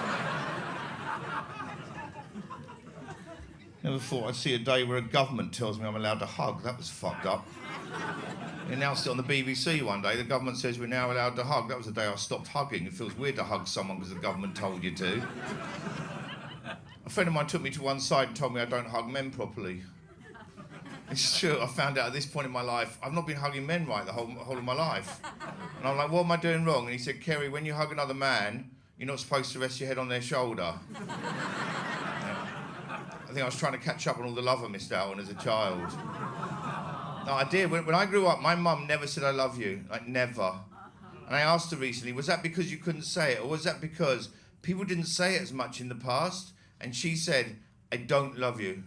Never thought I'd see a day where a government tells me I'm allowed to hug. That was fucked up. They announced it on the BBC one day. The government says we're now allowed to hug. That was the day I stopped hugging. It feels weird to hug someone because the government told you to. A friend of mine took me to one side and told me I don't hug men properly. It's true. I found out at this point in my life, I've not been hugging men right the whole of my life. And I'm like, what am I doing wrong? And he said, Kerry, when you hug another man, you're not supposed to rest your head on their shoulder. I think I was trying to catch up on all the love I missed out on as a child. No, I did. When I grew up, my mum never said I love you. Like, never. And I asked her recently, was that because you couldn't say it? Or was that because people didn't say it as much in the past? And she said, I don't love you.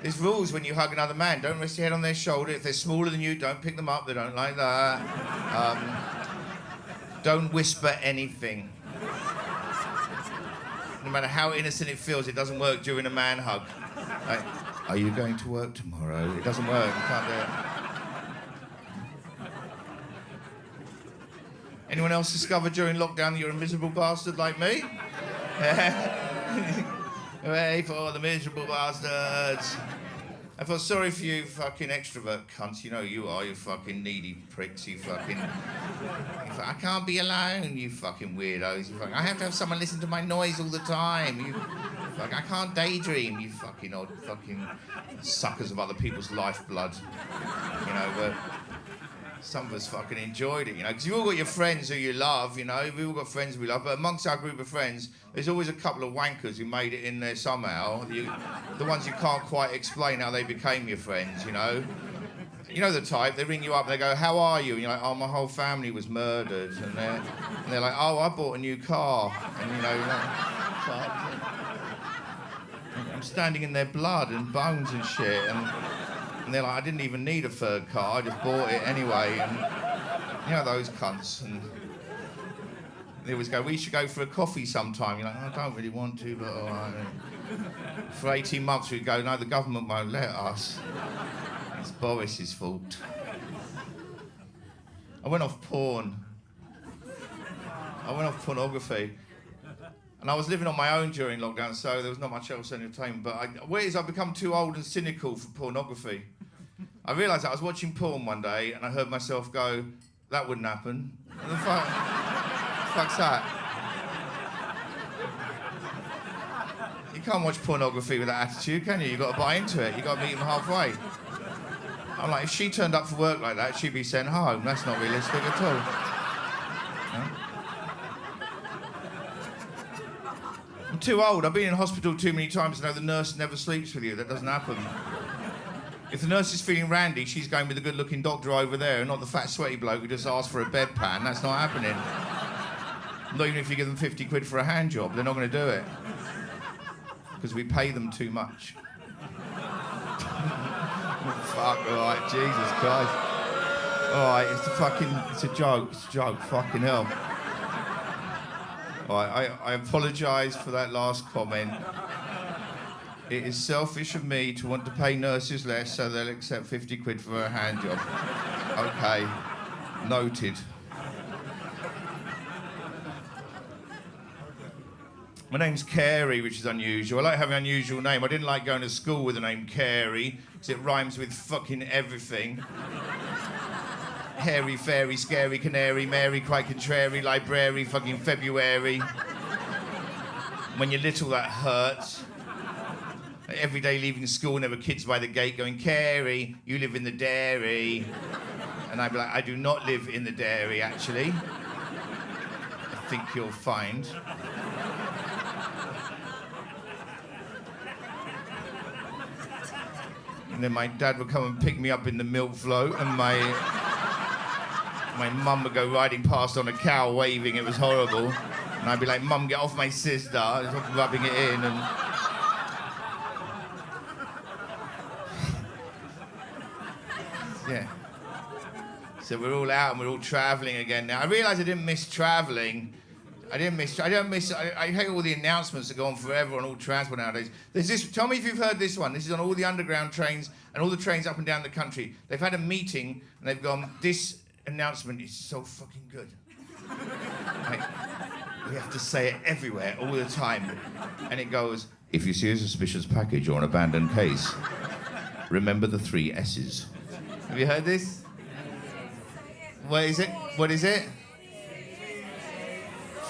There's rules when you hug another man. Don't rest your head on their shoulder. If they're smaller than you, don't pick them up. They don't like that. Don't whisper anything. No matter how innocent it feels, it doesn't work during a man hug. Like, are you going to work tomorrow? It doesn't work. You can't do it. Anyone else discover during lockdown that you're a miserable bastard like me? Hooray for the miserable bastards. I feel sorry for you fucking extrovert cunts. You know you are, you fucking needy pricks. You fucking... I can't be alone, you fucking weirdos. I have to have someone listen to my noise all the time. I can't daydream, you fucking odd fucking suckers of other people's lifeblood. You know, but some of us fucking enjoyed it, you know, because you've all got your friends who you love, you know, we've all got friends we love, but amongst our group of friends, there's always a couple of wankers who made it in there somehow. The ones you can't quite explain how they became your friends, you know. You know the type, they ring you up, they go, how are you? And you're like, oh, my whole family was murdered. And they're like, oh, I bought a new car. And you know, I'm standing in their blood and bones and shit. And they're like, I didn't even need a third car, I just bought it anyway. And you know those cunts. And they always go, we should go for a coffee sometime. You're like, I don't really want to, but all right. For 18 months we'd go, no, the government won't let us. It's Boris's fault. I went off porn. I went off pornography. And I was living on my own during lockdown, so there was not much else entertainment. But I've become too old and cynical for pornography. I realised I was watching porn one day and I heard myself go, that wouldn't happen. What the fuck's that? You can't watch pornography with that attitude, can you? You've got to buy into it. You've got to meet them halfway. I'm like, if she turned up for work like that, she'd be sent home. That's not realistic at all. Huh? I'm too old. I've been in hospital too many times to know the nurse never sleeps with you. That doesn't happen. If the nurse is feeling randy, she's going with the good-looking doctor over there, not the fat, sweaty bloke who just asked for a bedpan. That's not happening. Not even if you give them 50 quid for a hand job, they're not going to do it. Because we pay them too much. Fuck, all right, Jesus Christ. All right, it's a joke, fucking hell. All right, I apologise for that last comment. It is selfish of me to want to pay nurses less so they'll accept 50 quid for a hand job. Okay, noted. My name's Carey, which is unusual. I like having an unusual name. I didn't like going to school with the name Carey, because it rhymes with fucking everything. Hairy, fairy, scary, canary, Mary, quite contrary, library, fucking February. When you're little, that hurts. Every day leaving school, and there were kids by the gate going, Carey, you live in the dairy. And I'd be like, I do not live in the dairy, actually. I think you'll find. And then my dad would come and pick me up in the milk float, and my mum would go riding past on a cow waving. It was horrible. And I'd be like, Mum, get off my sister. Just rubbing it in. And yeah. So we're all out and we're all travelling again now. I realised I didn't miss travelling. I hate all the announcements that go on forever on all transport nowadays. There's this, tell me if you've heard this one. This is on all the underground trains and all the trains up and down the country. They've had a meeting and they've gone, this announcement is so fucking good. Like, we have to say it everywhere, all the time. And it goes, if you see a suspicious package or an abandoned case, remember the 3 S's. Have you heard this? What is it? What is it?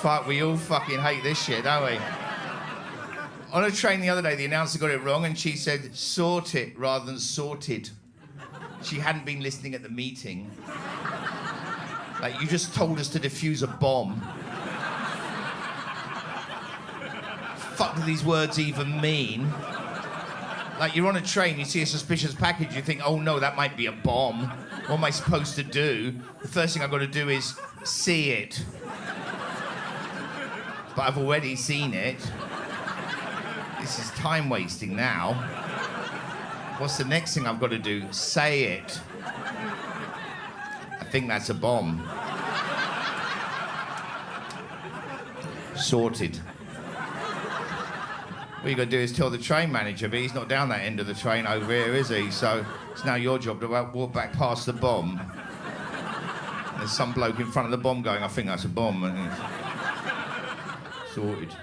Fuck, we all fucking hate this shit, don't we? On a train the other day, the announcer got it wrong and she said, sort it rather than sorted. She hadn't been listening at the meeting. Like, you just told us to defuse a bomb. Fuck do these words even mean? Like, you're on a train, you see a suspicious package, you think, oh no, that might be a bomb. What am I supposed to do? The first thing I've got to do is see it. But I've already seen it. This is time wasting now. What's the next thing I've got to do? Say it. I think that's a bomb. Sorted. What you got to do is tell the train manager, but he's not down that end of the train over here, is he? So it's now your job to walk back past the bomb. There's some bloke in front of the bomb going, I think that's a bomb. And it's sorted.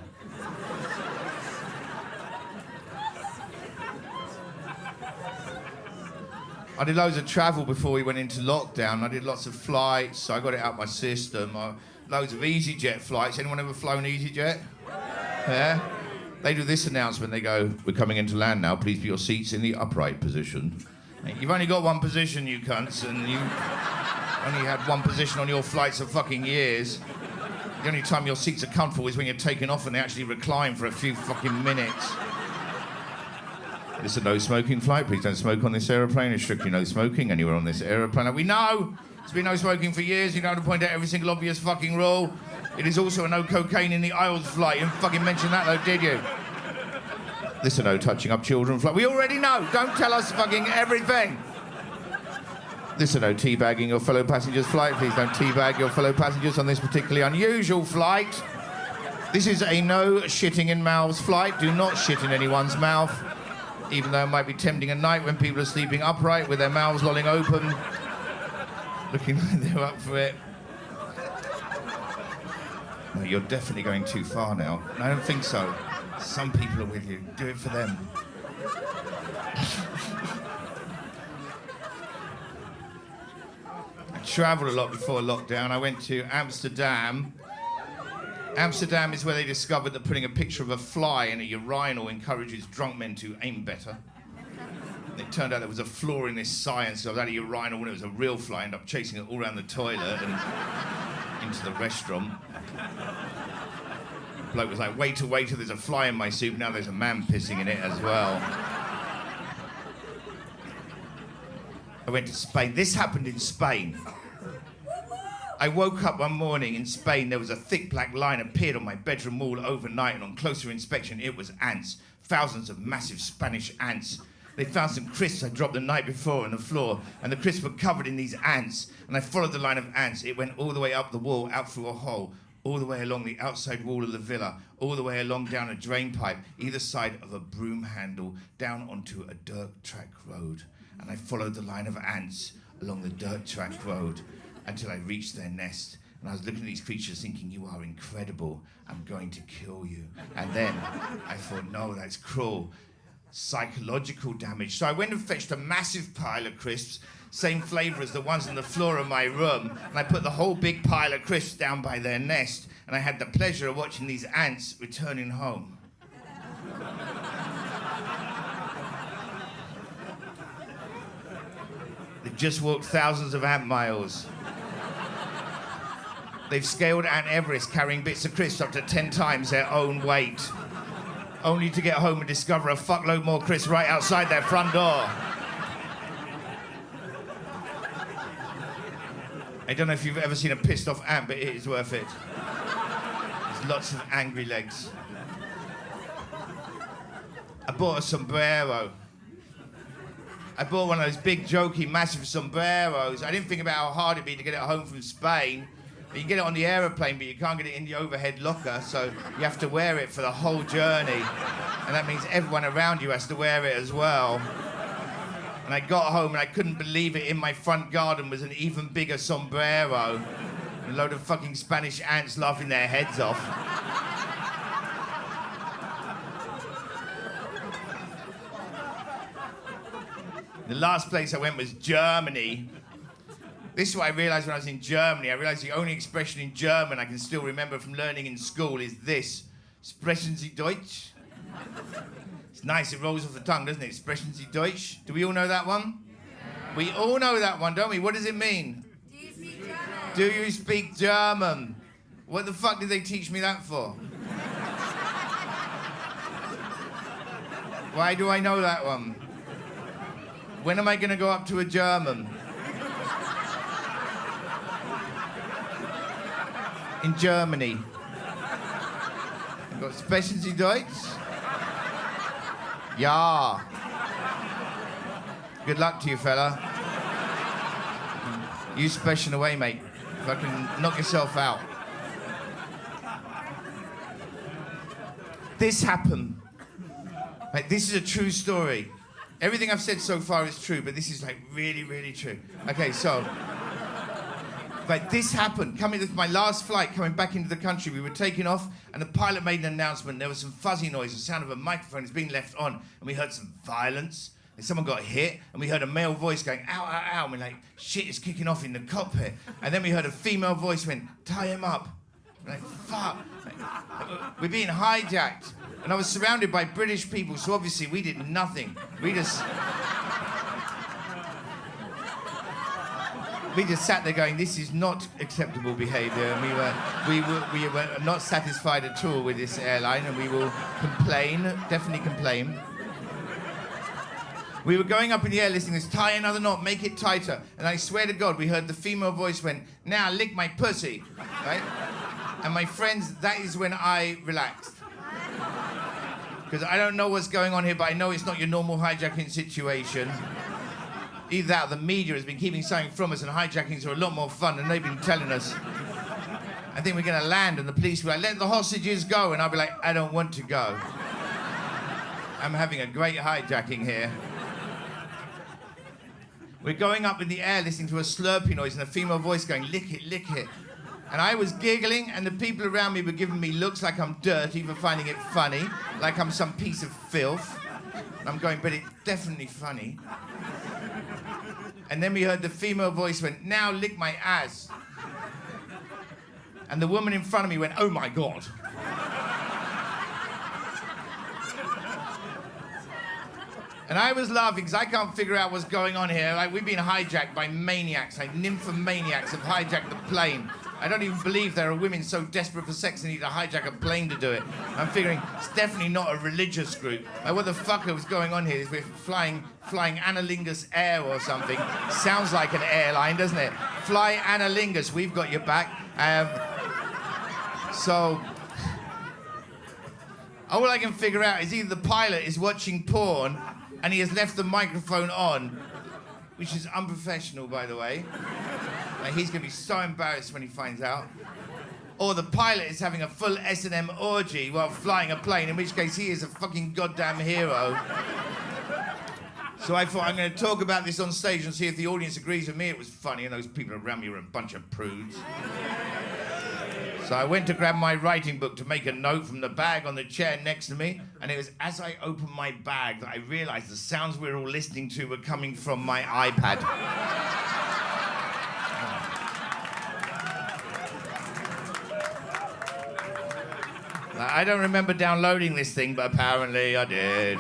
I did loads of travel before we went into lockdown. I did lots of flights, so I got it out my system. Loads of EasyJet flights. Anyone ever flown EasyJet? Yeah? They do this announcement. They go, we're coming into land now. Please put your seats in the upright position. You've only got one position, you cunts, and you only had one position on your flights for fucking years. The only time your seats are comfortable is when you're taking off and they actually recline for a few fucking minutes. This is a no smoking flight. Please don't smoke on this aeroplane. It's strictly no smoking anywhere on this aeroplane. We know it's been no smoking for years. You don't have to point out every single obvious fucking rule. It is also a no cocaine in the aisles flight. You didn't fucking mention that though, did you? This is a no touching up children flight. We already know. Don't tell us fucking everything. This is a no teabagging your fellow passengers flight. Please don't teabag your fellow passengers on this particularly unusual flight. This is a no shitting in mouths flight. Do not shit in anyone's mouth. Even though it might be tempting at night when people are sleeping upright with their mouths lolling open, looking like they're up for it. No, you're definitely going too far now. I don't think so. Some people are with you. Do it for them. I travelled a lot before lockdown. I went to Amsterdam. Amsterdam is where they discovered that putting a picture of a fly in a urinal encourages drunk men to aim better. It turned out there was a flaw in this science. So I was at a urinal when it was a real fly. I ended up chasing it all around the toilet and into the restaurant. The bloke was like, waiter, waiter, there's a fly in my soup. Now there's a man pissing in it as well. I went to Spain. This happened in Spain. I woke up one morning in Spain. There was a thick black line appeared on my bedroom wall overnight, and on closer inspection, it was ants. Thousands of massive Spanish ants. They found some crisps I dropped the night before on the floor, and the crisps were covered in these ants. And I followed the line of ants. It went all the way up the wall, out through a hole, all the way along the outside wall of the villa, all the way along down a drain pipe, either side of a broom handle, down onto a dirt track road. And I followed the line of ants along the dirt track road until I reached their nest. And I was looking at these creatures thinking, you are incredible. I'm going to kill you. And then I thought, no, that's cruel. Psychological damage. So I went and fetched a massive pile of crisps, same flavour as the ones on the floor of my room, and I put the whole big pile of crisps down by their nest, and I had the pleasure of watching these ants returning home. They've just walked thousands of ant miles. They've scaled Ant Everest carrying bits of crisps up to 10 times their own weight, only to get home and discover a fuckload more crisps right outside their front door. I don't know if you've ever seen a pissed off ant, but it is worth it. There's lots of angry legs. I bought a sombrero. I bought one of those big, jokey, massive sombreros. I didn't think about how hard it'd be to get it home from Spain. You can get it on the aeroplane, but you can't get it in the overhead locker, so you have to wear it for the whole journey. And that means everyone around you has to wear it as well. And I got home and I couldn't believe it. In my front garden was an even bigger sombrero. A load of fucking Spanish ants laughing their heads off. The last place I went was Germany. This is what I realised when I was in Germany. I realised the only expression in German I can still remember from learning in school is this. Sprechen Sie Deutsch? It's nice, it rolls off the tongue, doesn't it? Sprechen Sie Deutsch? Do we all know that one? Yeah. We all know that one, don't we? What does it mean? Do you speak German? Do you speak German? What the fuck did they teach me that for? Why do I know that one? When am I going to go up to a German? In Germany. I've got Sprechen Sie Deutsch? Ja. Good luck to you, fella. You special away, mate. Fucking knock yourself out. This happened. Like, this is a true story. Everything I've said so far is true, but this is like really, really true. Okay, so, like, this happened. This is my last flight coming back into the country. We were taking off, and the pilot made an announcement. There was some fuzzy noise, the sound of a microphone is being left on, and we heard some violence. And someone got hit, and we heard a male voice going, ow, ow, ow. And we're like, shit is kicking off in the cockpit. And then we heard a female voice went, tie him up. We're like, fuck. We're being hijacked. And I was surrounded by British people, so obviously we did nothing. We just sat there going, this is not acceptable behaviour. And we were not satisfied at all with this airline, and we will complain, definitely complain. We were going up in the air listening to this, tie another knot, make it tighter. And I swear to God, we heard the female voice went, now lick my pussy, right? And my friends, that is when I relaxed. Because I don't know what's going on here, but I know it's not your normal hijacking situation. Either that or the media has been keeping something from us, and hijackings are a lot more fun than they've been telling us. I think we're going to land, and the police will be like, let the hostages go. And I'll be like, I don't want to go. I'm having a great hijacking here. We're going up in the air listening to a slurpy noise and a female voice going, lick it, lick it. And I was giggling, and the people around me were giving me looks like I'm dirty for finding it funny, like I'm some piece of filth. And I'm going, but it's definitely funny. And then we heard the female voice went, now lick my ass. And the woman in front of me went, oh my God. And I was laughing because I can't figure out what's going on here. Like, we've been hijacked by maniacs, like nymphomaniacs have hijacked the plane. I don't even believe there are women so desperate for sex they need to hijack a plane to do it. I'm figuring it's definitely not a religious group. Like, what the fuck was going on here? Is we're flying Analingus Air or something. Sounds like an airline, doesn't it? Fly Analingus, we've got your back. So, all I can figure out is either the pilot is watching porn and he has left the microphone on, which is unprofessional, by the way. Like, he's going to be so embarrassed when he finds out. Or the pilot is having a full S&M orgy while flying a plane, in which case he is a fucking goddamn hero. So I thought, I'm going to talk about this on stage and see if the audience agrees with me it was funny, and those people around me were a bunch of prudes. So I went to grab my writing book to make a note from the bag on the chair next to me, and it was as I opened my bag that I realised the sounds we were all listening to were coming from my iPad. I don't remember downloading this thing, but apparently I did.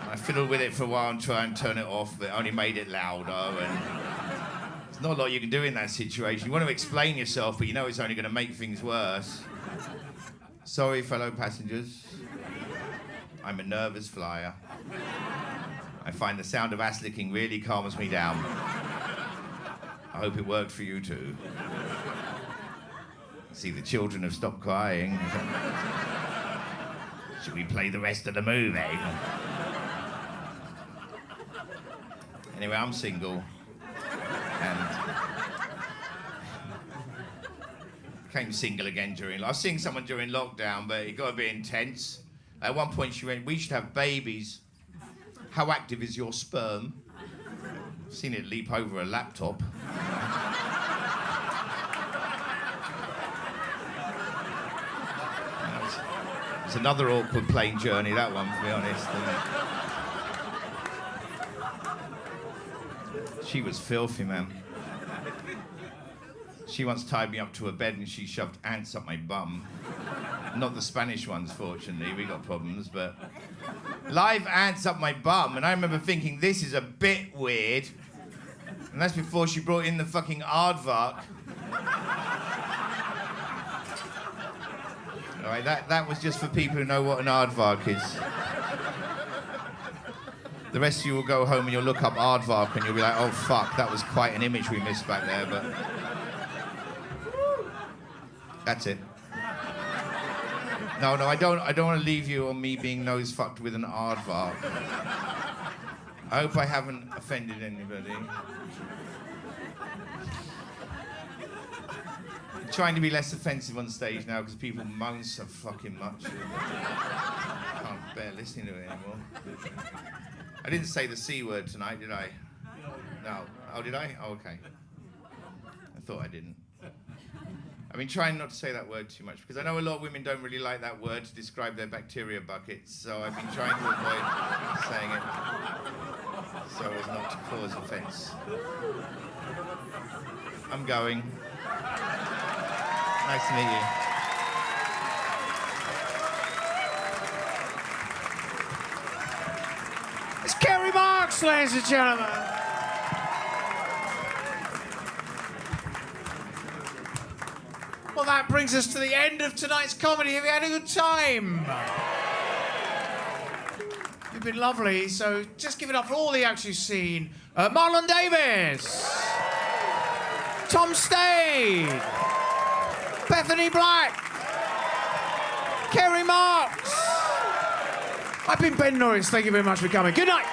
I fiddled with it for a while and tried and turn it off, but it only made it louder. And there's not a lot you can do in that situation. You want to explain yourself, but you know it's only going to make things worse. Sorry, fellow passengers. I'm a nervous flyer. I find the sound of ass licking really calms me down. I hope it worked for you too. See, the children have stopped crying. Should we play the rest of the movie? Anyway, I'm single. And became single again during... I was seeing someone during lockdown, but it got a bit intense. At one point she went, we should have babies. How active is your sperm? I've seen it leap over a laptop. It's another awkward plane journey, that one, to be honest. She was filthy, man. She once tied me up to a bed and she shoved ants up my bum. Not the Spanish ones, fortunately. We got problems, but live ants up my bum. And I remember thinking, this is a bit weird. And that's before she brought in the fucking aardvark. All right, that was just for people who know what an aardvark is. The rest of you will go home and you'll look up aardvark and you'll be like, oh fuck, that was quite an image we missed back there, but that's it. No, I don't want to leave you on me being nose fucked with an aardvark. I hope I haven't offended anybody. I'm trying to be less offensive on stage now because people moan so fucking much. I can't bear listening to it anymore. I didn't say the C word tonight, did I? No. Oh, did I? Oh, okay. I thought I didn't. I've been trying not to say that word too much because I know a lot of women don't really like that word to describe their bacteria buckets, so I've been trying to avoid saying it so as not to cause offence. I'm going. Nice to meet you. It's Kerry Marks, ladies and gentlemen. Well, that brings us to the end of tonight's comedy. Have you had a good time? You've been lovely, so just give it up for all the acts you've seen. Marlon Davis, Tom Stade, Bethany Black, Kerry Marks. I've been Ben Norris. Thank you very much for coming. Good night.